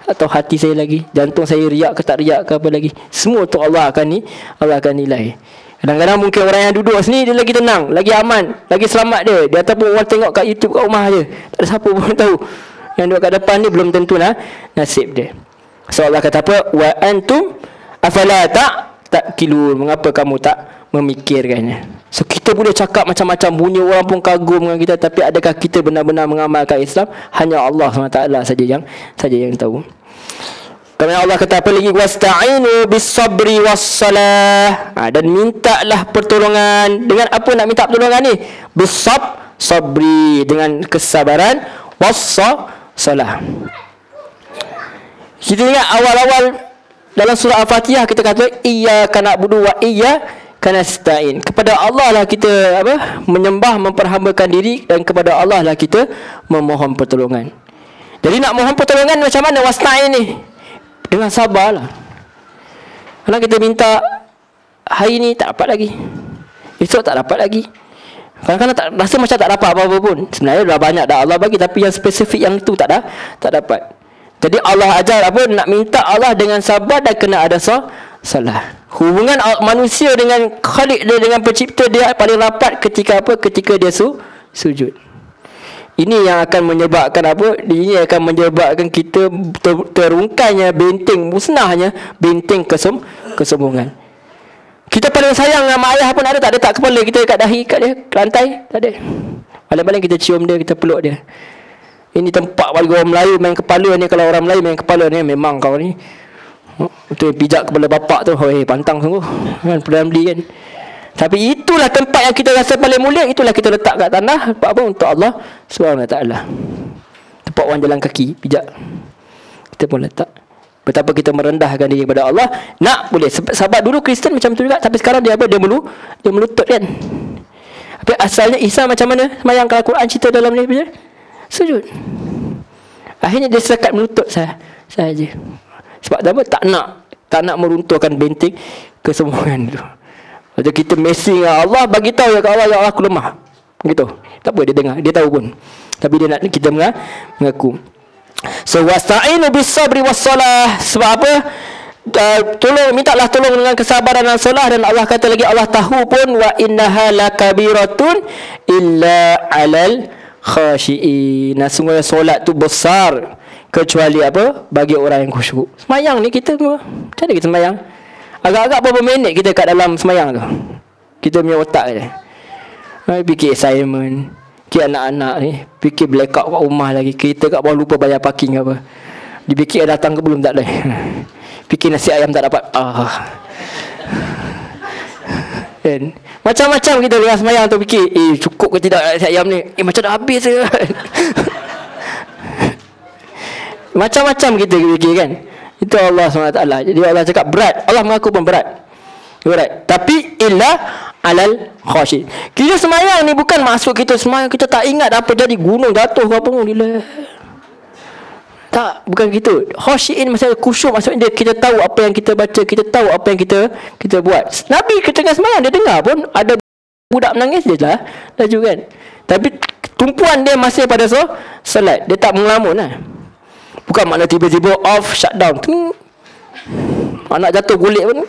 atau hati saya lagi, jantung saya riak ke tak riak ke apa lagi. Semua tu Allah akan nilai. Kadang-kadang mungkin orang yang duduk sini dia lagi tenang, lagi aman, lagi selamat dia ataupun orang tengok kat YouTube kat rumah je, tak ada siapa pun tahu. Yang duduk kat depan ni belum tentu lah nasib dia. So Allah kata apa? Wa antum afala ta'qilun, mengapa kamu tak memikirkannya? So kita boleh cakap macam-macam, bunyi orang pun kagum dengan kita, tapi adakah kita benar-benar mengamalkan Islam? Hanya Allah SWT saja yang tahu. Kerana Allah kata apa lagi? Wasta'inu bis-sabri was-salah. Dan mintalah pertolongan. Dengan apa nak minta pertolongan ni? Sabri, dengan kesabaran, was-salah. Kita ingat awal-awal dalam surah Al-Fatihah kita kata iyyaka na'budu wa iyyaka nasta'in. Kepada Allah lah kita menyembah, memperhambakan diri, dan kepada Allah lah kita memohon pertolongan. Jadi nak mohon pertolongan macam mana wasta'in ni? Dengan sabarlah. Kalau kita minta hari ni tak dapat lagi, esok tak dapat lagi, kadang-kadang tak, rasa macam tak dapat apa-apa pun. Sebenarnya dah banyak dah Allah bagi, tapi yang spesifik yang itu tak dapat. Jadi Allah ajar apa? Nak minta Allah dengan sabar dan kena ada salah. Hubungan manusia dengan Khalik dia, dengan pencipta dia paling rapat ketika apa? Ketika dia sujud. Ini yang akan menyebabkan apa? Ini akan menyebabkan kita terungkainya benteng, musnahnya benteng kesombongan. Kita paling sayang dengan mak ayah pun ada tak letak kepala kita dekat dahi kat dia, lantai, tak ada. Paling-paling kita cium dia, kita peluk dia. Ini tempat bagi orang Melayu main kepala ni. Kalau orang Melayu main kepala ni, memang kau ni betul pijak kepala bapak tu. Hoi, pantang sungguh kan, Perdana Menteri kan. Tapi itulah tempat yang kita rasa paling mulia. Itulah kita letak kat tanah. Apa? Untuk Allah SWT. Tempat orang jalan kaki, pijak, kita pun letak. Betapa kita merendahkan diri kepada Allah. Nak boleh. Sahabat dulu Kristen macam tu juga, tapi sekarang dia apa? Dia melutut kan. Tapi asalnya Isa macam mana semayang? Kalau Quran cerita dalam ni sujud. Akhirnya dia sekat melutut saja. Sebab apa? Tak nak meruntuhkan benteng kesombongan tu. Kalau kita messing dengan Allah, bagi tahu ya Allah, ya Allah aku lemah. Begitu. Tak apa dia dengar, dia tahu pun. Tapi dia nak kita mengaku. So wasta'inu bis-sabri was-salah. Sebab apa? Mintalah tolong dengan kesabaran dan salah. Dan Allah kata lagi, Allah tahu pun wa innaha lakabiratun illa 'alal khashi'in. Sungguh solat tu besar kecuali apa? Bagi orang yang khusyuk. Semayang ni kita macam mana kita semayang? Agak-agak berapa minit kita kat dalam semayang tu? Kita punya otak je fikir assignment, fikir anak-anak ni, fikir blackout kat rumah lagi, kita kat bawah lupa bayar parking ke apa, dipikir datang ke belum, tak ada. Fikir nasi ayam tak dapat, kan? Macam-macam kita dengan semayang tu fikir, cukup ke tidak nasi ayam ni, macam dah habis ke. Macam-macam kita fikir kan. Itu Allah SWT. Jadi Allah cakap berat. Allah mengaku pun berat. Tapi illa alal khashi. Kita semayang ni bukan maksud kita semayang kita tak ingat apa jadi, gunung jatuh ke apa pun. Tak, bukan gitu. Khashi'in maksudnya khusyuk, maksudnya kita tahu apa yang kita baca, kita tahu apa yang kita buat. Nabi kita tengah semayang, dia dengar pun ada budak menangis, dia lah laju kan. Tapi tumpuan dia masih pada solat. Dia tak mengelamun lah. Bukan makna tiba-tiba off, shutdown. Anak jatuh gulik pun.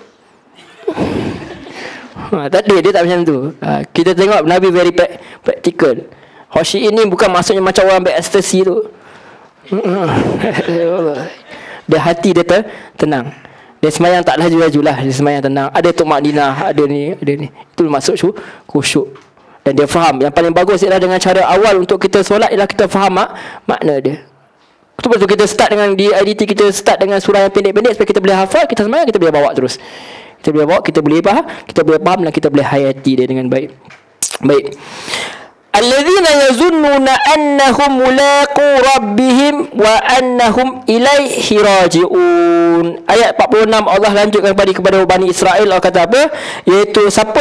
Tak ada, dia tak macam tu. Kita tengok Nabi very practical. Khusyi ini bukan maksudnya macam orang ambil ekstasi tu. Dia hati dia tenang. Dia semayang tak laju-laju lah. Dia semayang tenang. Ada tumakninah, ada ni. Itu maksud khusyuk. Dan dia faham. Yang paling bagus ialah dengan cara awal untuk kita solat ialah kita faham makna dia. Betul kita start dengan di IDT, kita start dengan surah yang pendek-pendek supaya kita boleh hafal, kita semayang kita boleh bawa terus. Kita boleh bawa, kita boleh faham dan kita boleh hayati dia dengan baik. Baik. Alladzina yazunnuna annahum mulaqu rabbihim wa annahum ilaihi raji'un. Ayat 46 Allah lanjutkan kepada Bani Israel. Allah kata apa? Iaitu siapa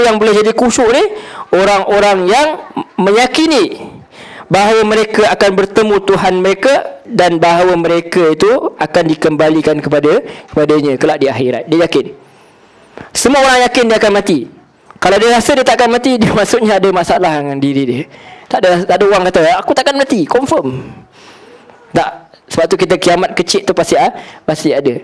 yang boleh jadi khusyuk ni? Orang-orang yang meyakini bahawa mereka akan bertemu Tuhan mereka dan bahawa mereka itu akan dikembalikan kepadanya kelak di akhirat. Dia yakin. Semua orang yakin dia akan mati. Kalau dia rasa dia tak akan mati, dia maksudnya ada masalah dengan diri dia. Tak ada orang kata aku takkan mati, confirm. Tak. Sebab tu kita kiamat kecil tu pasti ada.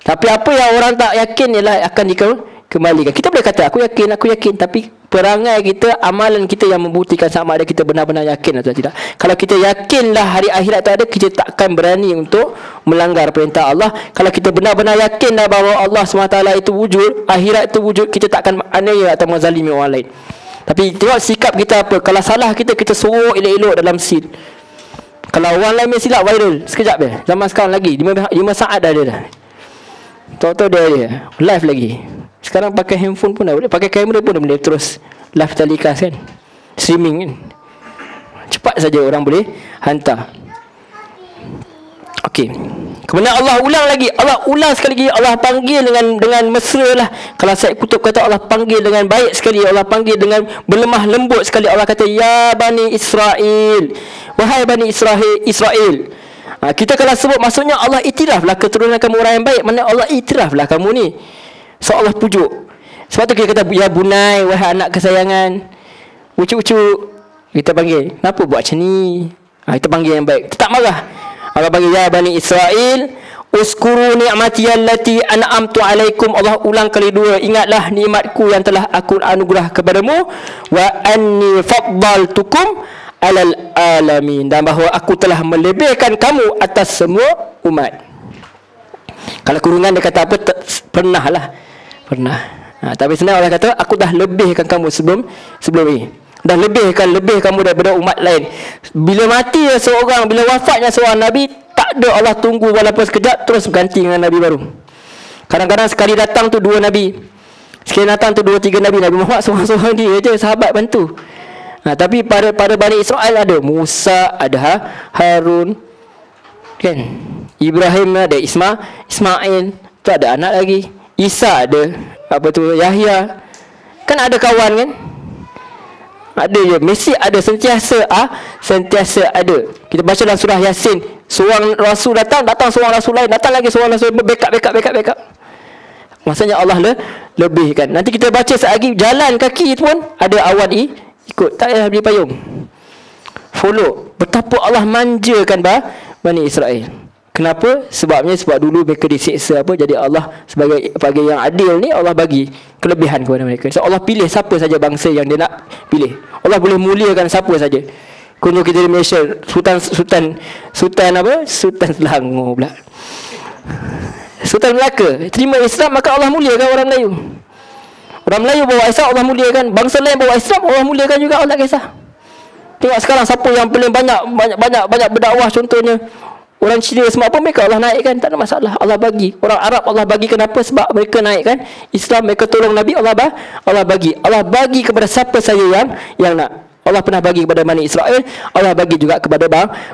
Tapi apa yang orang tak yakin ialah akan dikembalikan. Kita boleh kata aku yakin, tapi perangai kita, amalan kita yang membuktikan sama ada kita benar-benar yakin atau tidak. Kalau kita yakinlah hari akhirat tu ada, kita takkan berani untuk melanggar perintah Allah. Kalau kita benar-benar yakinlah bahawa Allah SWT itu wujud, akhirat itu wujud, kita takkan aniaya atau menzalimi orang lain. Tapi tengok sikap kita apa. Kalau salah kita suruh elok-elok dalam scene. Kalau orang lain silap viral sekejap je. Zaman sekarang lagi 5 saat dah ada dah. Tahu-tahu dia live lagi. Sekarang pakai handphone pun dah boleh, pakai kamera pun dah boleh terus live telecast kan, streaming kan. Cepat saja orang boleh hantar. Okey. Kemudian Allah ulang lagi. Allah ulang sekali lagi. Allah panggil dengan mesra lah. Kalau Syed Qutb kata Allah panggil dengan baik sekali. Allah panggil dengan berlemah lembut sekali. Allah kata ya Bani Israel, wahai Bani Israel. Kita kalau sebut maksudnya Allah iktiraflah keturunan kamu orang yang baik. Mana Allah iktiraflah kamu ni. So Allah pujuk. Sebab tu kita kata ya bunai, wahai anak kesayangan, ucu-ucu. Kita panggil, kenapa buat macam ni? Kita panggil yang baik. Kita tak marah. Allah panggil ya Bani Israel, uskuru ni'mati allati an'amtu alaikum. Allah ulang kali dua, ingatlah nikmatku yang telah aku anugerah kepadamu, wa anni faddaltukum alal alamin, dan bahawa aku telah melebihkan kamu atas semua umat. Kalau kurungan dia kata apa? Pernah. Tapi sebenarnya Allah kata aku dah lebihkan kamu sebelum ini. Dah lebih kamu daripada umat lain. Bila mati seorang, bila wafatnya seorang Nabi, tak ada Allah tunggu walaupun sekejap, terus ganti dengan Nabi baru. Kadang-kadang sekali datang tu 2 Nabi, sekali datang tu 2-3 Nabi. Nabi Muhammad seorang-seorang dia je, sahabat bantu. Tapi pada Bani Israel ada Musa, ada Harun kan, Ibrahim ada Ismail, tu ada anak lagi, Isa ada Yahya, kan ada kawan kan, ada je, mesti ada, sentiasa ada. Kita baca dalam surah Yasin, seorang rasul datang seorang rasul lain, datang lagi seorang rasul, backup. Maksudnya Allah lebihkan. Nanti kita baca selagi jalan kaki pun ada awan ikut, tak payah beli payung, follow. Betapa Allah manjakan Bani Israel. Kenapa? Sebab dulu mereka disiksa jadi Allah sebagai yang adil ni, Allah bagi kelebihan kepada mereka. So Allah pilih siapa saja bangsa yang dia nak pilih. Allah boleh muliakan siapa saja. Kunjung kita di Malaysia, Sultan Selangor pula, Sultan Melaka terima Islam, maka Allah muliakan orang Melayu. Orang Melayu bawa Islam, Allah muliakan. Bangsa lain bawa Islam, Allah muliakan juga. Allah tak kisah. Tengok sekarang siapa yang paling banyak berdakwah, contohnya orang Cina semua apa, mereka Allah naikkan, tak ada masalah. Allah bagi. Orang Arab Allah bagi, kenapa? Sebab mereka naikkan Islam, mereka tolong Nabi, Allah bagi. Allah bagi kepada siapa saja yang nak. Allah pernah bagi kepada Bani Israel, Allah bagi juga kepada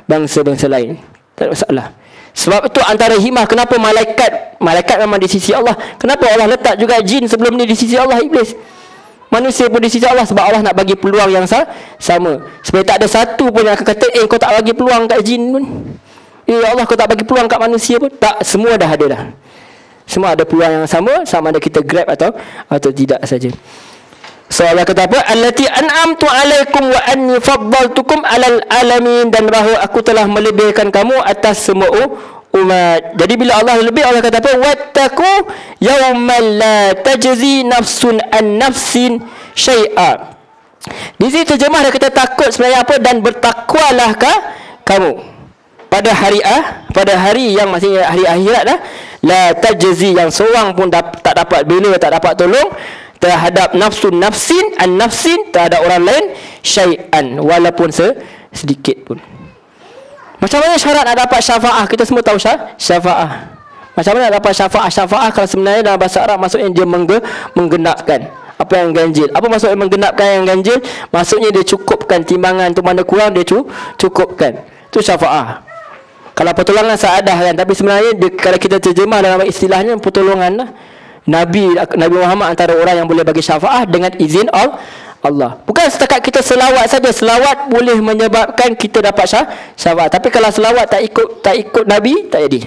bangsa-bangsa lain. Tak ada masalah. Sebab itu antara hikmah kenapa malaikat memang di sisi Allah. Kenapa Allah letak juga jin sebelum ni di sisi Allah, iblis, manusia pun di sisi Allah, sebab Allah nak bagi peluang yang sama. Supaya tak ada satu pun yang akan kata kau tak bagi peluang kat jin pun. Ya Allah, kau tak bagi peluang kat manusia pun. Tak, semua dah ada dah. Semua ada peluang yang sama ada kita grab atau tidak saja. So Allah kata apa? Allati an'amtu alaikum wa anni faddaltukum alal alamin, dan bahawa aku telah melebihkan kamu atas semua umat. Jadi bila Allah lebih, Allah kata apa? Wattaqu yawman la tajzi nafsun an nafsin syai'a. Di sini terjemah dia kata takut sebenarnya apa? Dan bertakwalah kamu pada hari yang maksudnya hari akhirat dah. La tajzi, yang seorang pun tak dapat bela, tak dapat tolong terhadap nafsin an nafsin, terhadap orang lain syai'an, walaupun sedikit pun. Macam mana syarat nak dapat syafaah? Kita semua tahu syafaah. Macam mana nak dapat syafaah? Kalau sebenarnya dalam bahasa Arab maksudnya dia menggenapkan apa yang ganjil. Apa maksudnya menggenapkan yang ganjil? Maksudnya dia cukupkan timbangan tu, mana kurang dia cukupkan. Itu syafaah. Kalau pertolongan saadah kan, tapi sebenarnya dia, kalau kita terjemah dalam istilahnya pertolongan lah. Nabi Muhammad antara orang yang boleh bagi syafaah dengan izin Allah. Bukan setakat kita selawat saja. Selawat boleh menyebabkan kita dapat syafaat. Tapi kalau selawat tak ikut Nabi, tak jadi.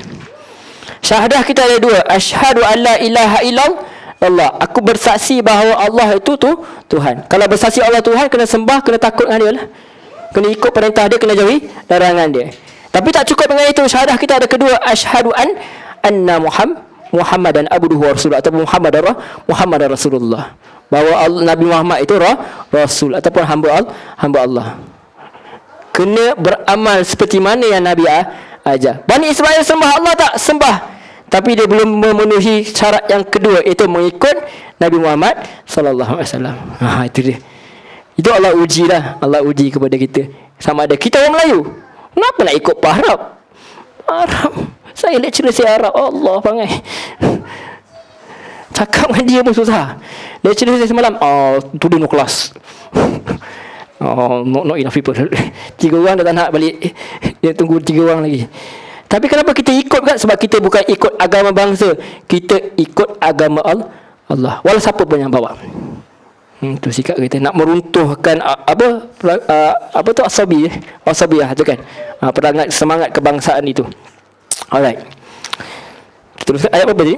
Syahadah kita ada dua. Asyhadu an la ilaha illallah. Aku bersaksi bahawa Allah itu Tuhan. Kalau bersaksi Allah Tuhan, kena sembah, kena takut dengan dia lah. Kena ikut perintah dia, kena jauhi larangan dia. Tapi tak cukup dengan itu. Syahadah kita ada kedua. Asyhadu anna Muhammadan abduhu wa rasuluh, ataupun Muhammadar Rasulullah. Bahawa Nabi Muhammad itu Rasul ataupun hamba Allah. Kena beramal seperti mana yang Nabi ajar. Bani Israel sembah Allah tak? Sembah. Tapi dia belum memenuhi syarat yang kedua, iaitu mengikut Nabi Muhammad sallallahu alaihi wasallam. Itu dia. Itu Allah uji lah. Allah uji kepada kita. Sama ada kita orang Melayu, kenapa nak ikut Pak Arab? Saya lecturer saya Arab. Allah pangai. Cakap dengan dia pun susah. Lecturer saya semalam, today no class. Not enough people. 3 orang dah tak nak balik. Dia tunggu 3 orang lagi. Tapi kenapa kita ikut kan? Sebab kita bukan ikut agama bangsa, kita ikut agama Allah. Walau siapa pun yang bawa. Itu sikap kita nak meruntuhkan apa tu asabiyah tu kan. Perangai semangat kebangsaan itu. Alright. Teruskan ayat apa tadi?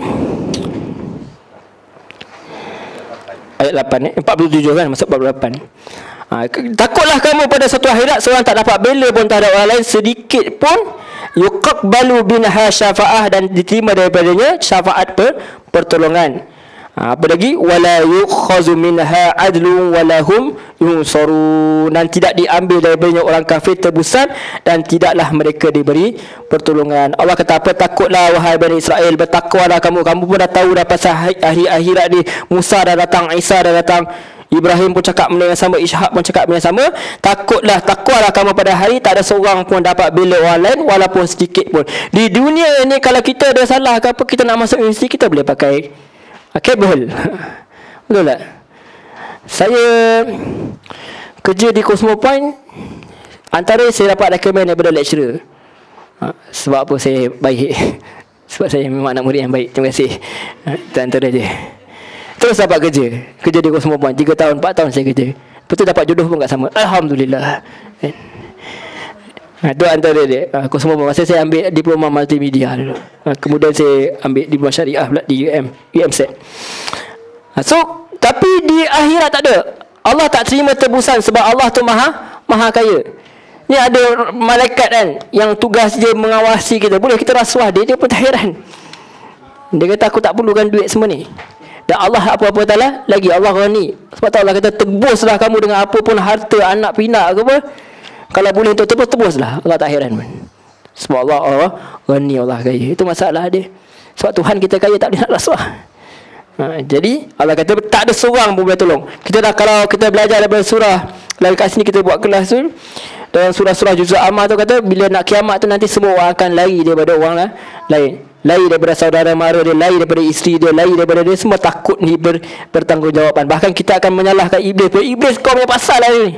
Ayat 8 47 kan, masuk 48. Takutlah kamu pada satu akhirat, seorang tak dapat bela pun terhadap orang lain sedikit pun, yuqbalu binha syafaah, dan diterima daripadanya syafaat pertolongan. Apa lagi? Wala yukhazu minha adlun walahum yunsarun, dan tidak diambil daripadanya orang kafir tebusan, dan tidaklah mereka diberi pertolongan. Allah kata apa? Takutlah wahai Bani Israel, bertakwalah kamu pun dah tahu dah pasal hari akhirat ni. Musa dah datang, Isa dah datang, Ibrahim pun cakap benda yang sama, Ishak pun cakap benda yang sama. Takwalah kamu pada hari tak ada seorang pun dapat bela orang lain walaupun sedikit pun. Di dunia ni kalau kita ada salah ke apa, kita nak masuk universiti, kita boleh pakai kabel. Betul tak? Saya kerja di Cosmopoint, antara saya dapat recommend daripada lecturer. Sebab apa saya baik? Sebab saya memang anak murid yang baik. Terima kasih. Itu antara je. Terus dapat kerja di Cosmopoint 3 tahun 4 tahun saya kerja. Lepas tu dapat jodoh pun kat sama. Alhamdulillah. Itu antara dia. Cosmopoint. Masa saya ambil diploma multimedia dulu. Kemudian saya ambil diploma syariah pula di UMSET. So tapi di akhirat tak ada. Allah tak terima tebusan sebab Allah tu maha kaya. Ni ada malaikat kan yang tugas dia mengawasi kita. Boleh kita rasuah dia pun tak heran. Dia kata aku tak perlukan duit semua ni. Dan Allah apa-apa ta'ala lagi, Allah ghani. Sebab tu Allah kata tebuslah kamu dengan apa pun harta, anak pinak ke apa. Kalau boleh untuk tebuslah. Allah tak heran pun. Sebab Allah ghani, Allah kaya. Itu masalah dia. Sebab Tuhan kita kaya tak boleh nak rasuah. Jadi Allah kata tak ada seorang pun boleh tolong. Kita dah, kalau kita belajar daripada surah, lagi kat sini kita buat kelas tu, dalam surah-surah juzul ammah tu kata bila nak kiamat tu nanti semua orang akan lari daripada orang lain. Lari daripada saudara mara dia, lari daripada isteri dia, lari daripada dia, semua takut ni bertanggungjawabkan. Bahkan kita akan menyalahkan iblis. Iblis kau punya pasal lah ni.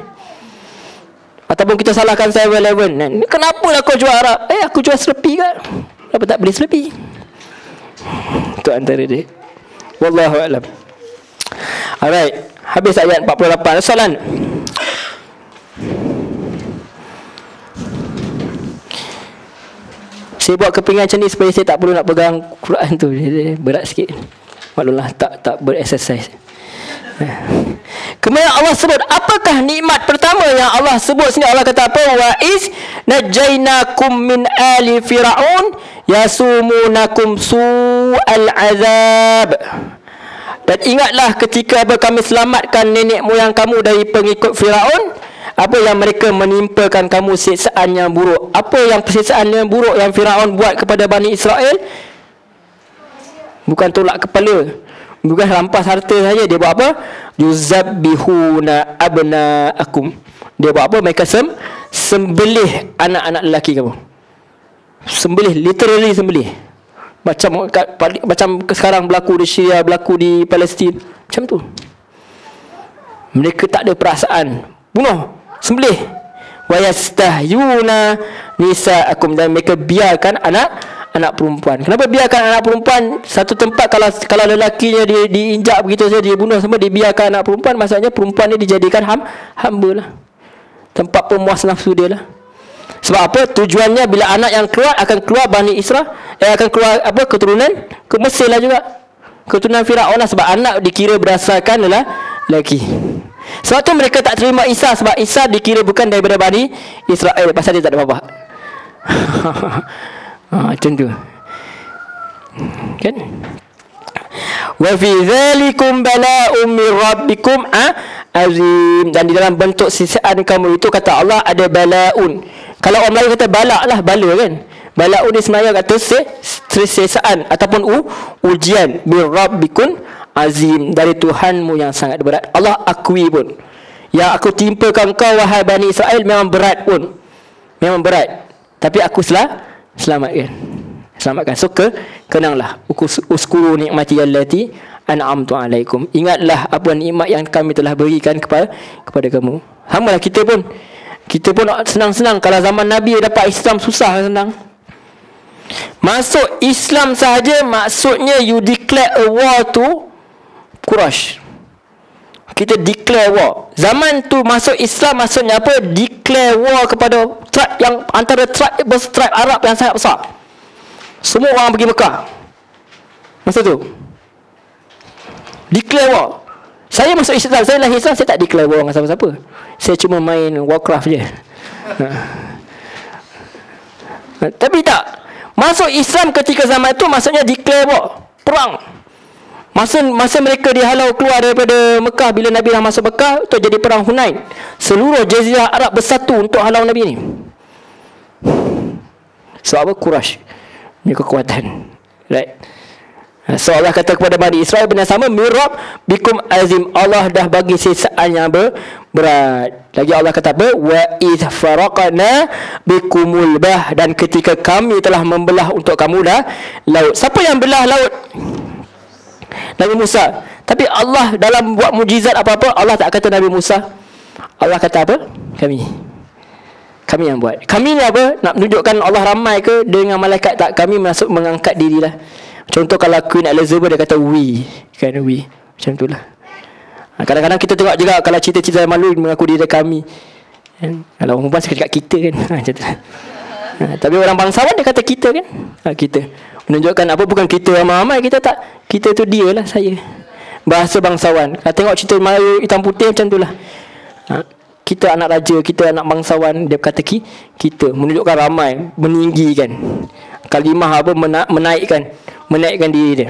Ataupun kita salahkan 7-Eleven. Kenapa lah kau jual Arab? Aku jual Slurpee kan. Kenapa tak beli Slurpee? Itu antara dia. Wallahu a'lam. Alright, habis ayat 48. Soalan. Saya buat kepingan macam ni supaya saya tak perlu nak pegang Quran tu. Berat sikit. Maklumlah tak berexercise. Kemudian Allah sebut, apakah nikmat pertama yang Allah sebut sini? Allah kata apa? Wa iz najainakum min ali fir'aun yasumunakum su'al azab. Dan ingatlah ketika kami selamatkan nenek moyang kamu dari pengikut Firaun, apa yang mereka menimpakan kamu siksaan yang buruk. Apa yang siksaan yang buruk yang Firaun buat kepada Bani Israel? Bukan tolak kepala, bukan rampas harta saja. Dia buat apa? Yuzabbihuna abna'akum. Dia buat apa? Mereka sembelih anak-anak lelaki kamu. Sembelih, literally sembelih. Macam sekarang berlaku di Syria, berlaku di Palestin. Macam tu. Mereka tak ada perasaan. Bunuh, sembelih. Wa yastahyuna nisa'akum. Dan mereka biarkan anak perempuan. Kenapa biarkan anak perempuan? Satu tempat kalau lelakinya diinjak begitu saja, dia bunuh semua, dibiarkan anak perempuan, maksudnya perempuan ni dijadikan hamba lah. Tempat pemuas nafsu dia lah. Sebab apa? Tujuannya bila anak yang keluar akan keluar Bani Israel, akan keluar apa? Keturunan ke Mesir lah juga. Keturunan Firaun lah, sebab anak dikira berdasarkan adalah lelaki. Sebab tu mereka tak terima Isa, sebab Isa dikira bukan daripada Bani Israel pasal dia tak ada bapa. Macam tu. Kan? Wa fi dzalikum bala'un min rabbikum azim. Dan di dalam bentuk siksaan kamu itu, kata Allah, ada bala'un. Kalau orang Melayu kata balak lah, bala kan. Bala'un ni sebenarnya kata siksaan ataupun ujian. Min rabbikum azim, dari Tuhanmu yang sangat berat. Allah akui pun, yang aku timpakan kau wahai Bani Israel memang berat pun, memang berat, tapi aku selamatkan. So kenanglah, uskuru nikmati allati an'amtu alaikum. Ingatlah apa nikmat yang kami telah berikan kepada kamu. Hamalah kita pun senang-senang. Kalau zaman Nabi dapat Islam susah, senang. Masuk Islam sahaja maksudnya you declare a war to Quraisy. Kita declare war. Zaman tu masuk Islam maksudnya apa? Declare war kepada tribe yang antara tribe Arab yang sangat besar. Semua orang pergi Mekah masa tu. Declare war. Saya masuk Islam, saya lahir Islam, saya tak declare war dengan siapa-siapa. Saya cuma main Warcraft je. Tapi tak. Masuk Islam ketika zaman itu maksudnya declare war, perang. Masa mereka dihalau keluar daripada Mekah, bila Nabi dah masuk Mekah, itu jadi perang Hunain. Seluruh Jazirah Arab bersatu untuk halau Nabi ni. Sebab apa? Quraisy ni kekuatan. Right? So Allah kata kepada Bani Israel benda sama, mirab bikum azim. Allah dah bagi siksaan yang berat. Lagi Allah kata apa? Wa idh faraqna bikumul bah. Dan ketika kami telah membelah untuk kamu dah laut. Siapa yang belah laut? Nabi Musa. Tapi Allah dalam buat mujizat apa-apa, Allah tak kata Nabi Musa. Allah kata apa? Kami yang buat. Kami ni apa? Nak menunjukkan Allah ramai ke dengan malaikat? Tak. Kami masuk mengangkat dirilah. Contoh kalau Queen Elizabeth dia kata we. Kan we. Macam itulah. Kadang-kadang kita tengok juga kalau cerita-cerita malu mengaku diri kami. Kalau perempuan suka cakap kita kan. Macam tu. Tapi orang bangsawan dia kata kita kan. Kita. Menunjukkan apa? Bukan kita ramai-ramai. Kita tak. Kita tu dia lah, saya. Bahasa bangsawan. Kalau tengok cerita Melayu hitam putih macam tu lah. Kita anak raja, kita anak bangsawan. Dia kata kita. Menunjukkan ramai. Meninggikan. Kalimah apa? Menaikkan diri dia.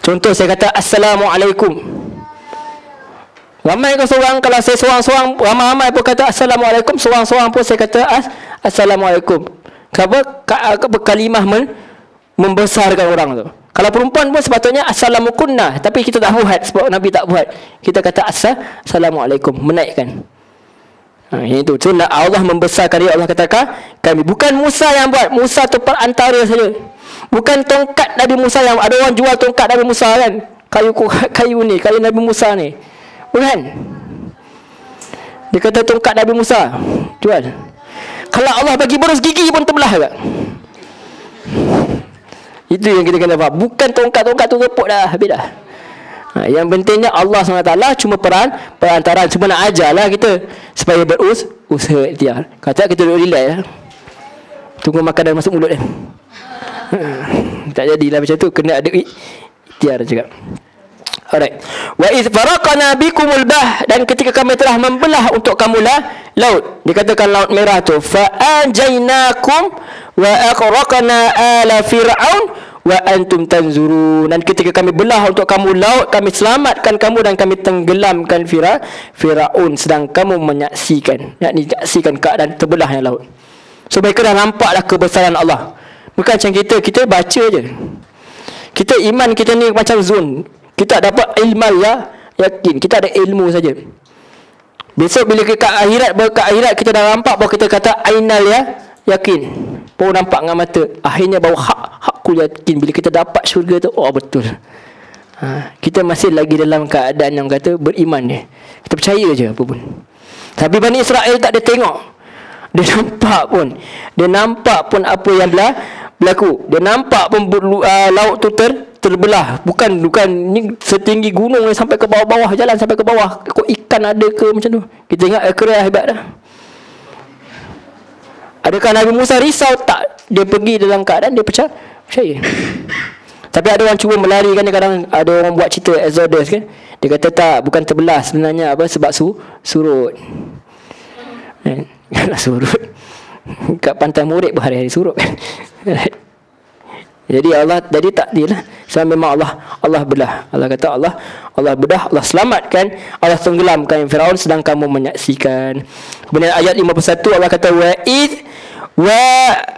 Contoh saya kata Assalamualaikum. Ramai ke seorang? Kalau saya seorang-seorang, ramai-ramai pun kata Assalamualaikum. Seorang-seorang pun saya kata Assalamualaikum. Kenapa? Kalimah membesarkan orang tu. Kalau perempuan pun sepatutnya Assalamukunna. Tapi kita tak buat, sebab Nabi tak buat. Kita kata Assalamualaikum, menaikkan. Itu. So Allah membesarkan dia. Allah katakan kami. Bukan Musa yang buat. Musa tu perantara saja. Bukan tongkat Nabi Musa yang ada orang jual tongkat Nabi Musa kan. Kayu ni, kayu Nabi Musa ni. Bukan. Dia kata tongkat Nabi Musa jual. Kalau Allah bagi boros gigi pun terbelah tak? Itu yang kita kena faham. Bukan tongkat-tongkat tu reput dah, habis dah. Yang pentingnya Allah SWT cuma perantara. Cuma nak ajar lah kita supaya berusaha ikhtiar. Kata kita duduk relax lah. Tunggu makanan masuk mulut dia. Tak jadilah macam tu. Kena ada ikhtiar juga. Alright. Wa idh faraqna bikumul bah, dan ketika kami telah membelah untuk kamu laut. Dikatakan laut merah tu, fa anjaynakum wa aqraqna ala fir'aun wa antum tanzurun. Dan ketika kami belah untuk kamu laut, kami selamatkan kamu dan kami tenggelamkan Firaun sedang kamu menyaksikan. Yakni menyaksikan keadaan terbelahnya laut. So mereka dah nampaklah kebesaran Allah. Bukan macam kita baca je. Kita iman kita ni macam zon. Kita dapat ilmu yakin. Kita ada ilmu saja. Besok bila ke akhirat kita dah nampak bahawa kita kata ainal yakin. Baru nampak dengan mata. Akhirnya baru hakku yakin. Bila kita dapat syurga tu, oh betul. Kita masih lagi dalam keadaan yang kata beriman ni. Kita percaya je apa pun. Tapi Bani Israel tak ada tengok. Dia nampak pun apa yang berlaku. Dia nampak pun laut tu terbelah. Bukan ni setinggi gunung ni sampai ke bawah-bawah, jalan sampai ke bawah. Kok ikan ada ke macam tu? Kita ingat akhirnya hebat dah. Adakah Nabi Musa risau? Tak. Dia pergi dalam keadaan dia percaya. Tapi ada orang cuba melarikan dia. Kadang ada orang buat cerita Exodus kan. Dia kata tak, bukan terbelah sebenarnya sebab surut. Surut. Kat pantai Murid berhari-hari surut kan. Jadi takdirlah. Sebab memang Allah belah. Allah kata Allah bedah, Allah selamatkan, Allah tenggelamkan Firaun sedang kamu menyaksikan. Kemudian ayat 51 Allah kata wa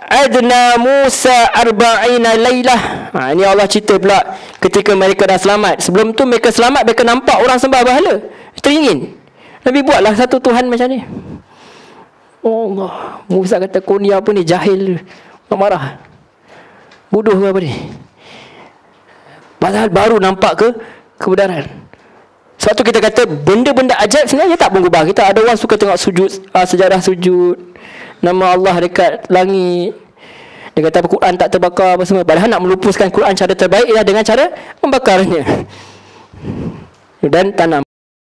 adna Musa 40 lailah. Ini Allah cerita pula ketika mereka dah selamat. Sebelum tu mereka selamat, mereka nampak orang sembah berhala. Teringin. Nabi buatlah satu Tuhan macam ni. Allah. Musa kata kau ni apa ni, jahil, marah. Bodoh ke apa ni? Padahal baru nampak kebenaran. Sebab tu kita kata benda-benda ajaib sebenarnya tak mengubah kita. Ada orang suka tengok sujud, sejarah sujud, nama Allah dekat langit. Dia kata Quran tak terbakar apa semua. Padahal nak melupuskan Quran cara terbaik ialah dengan cara membakarnya dan tanam.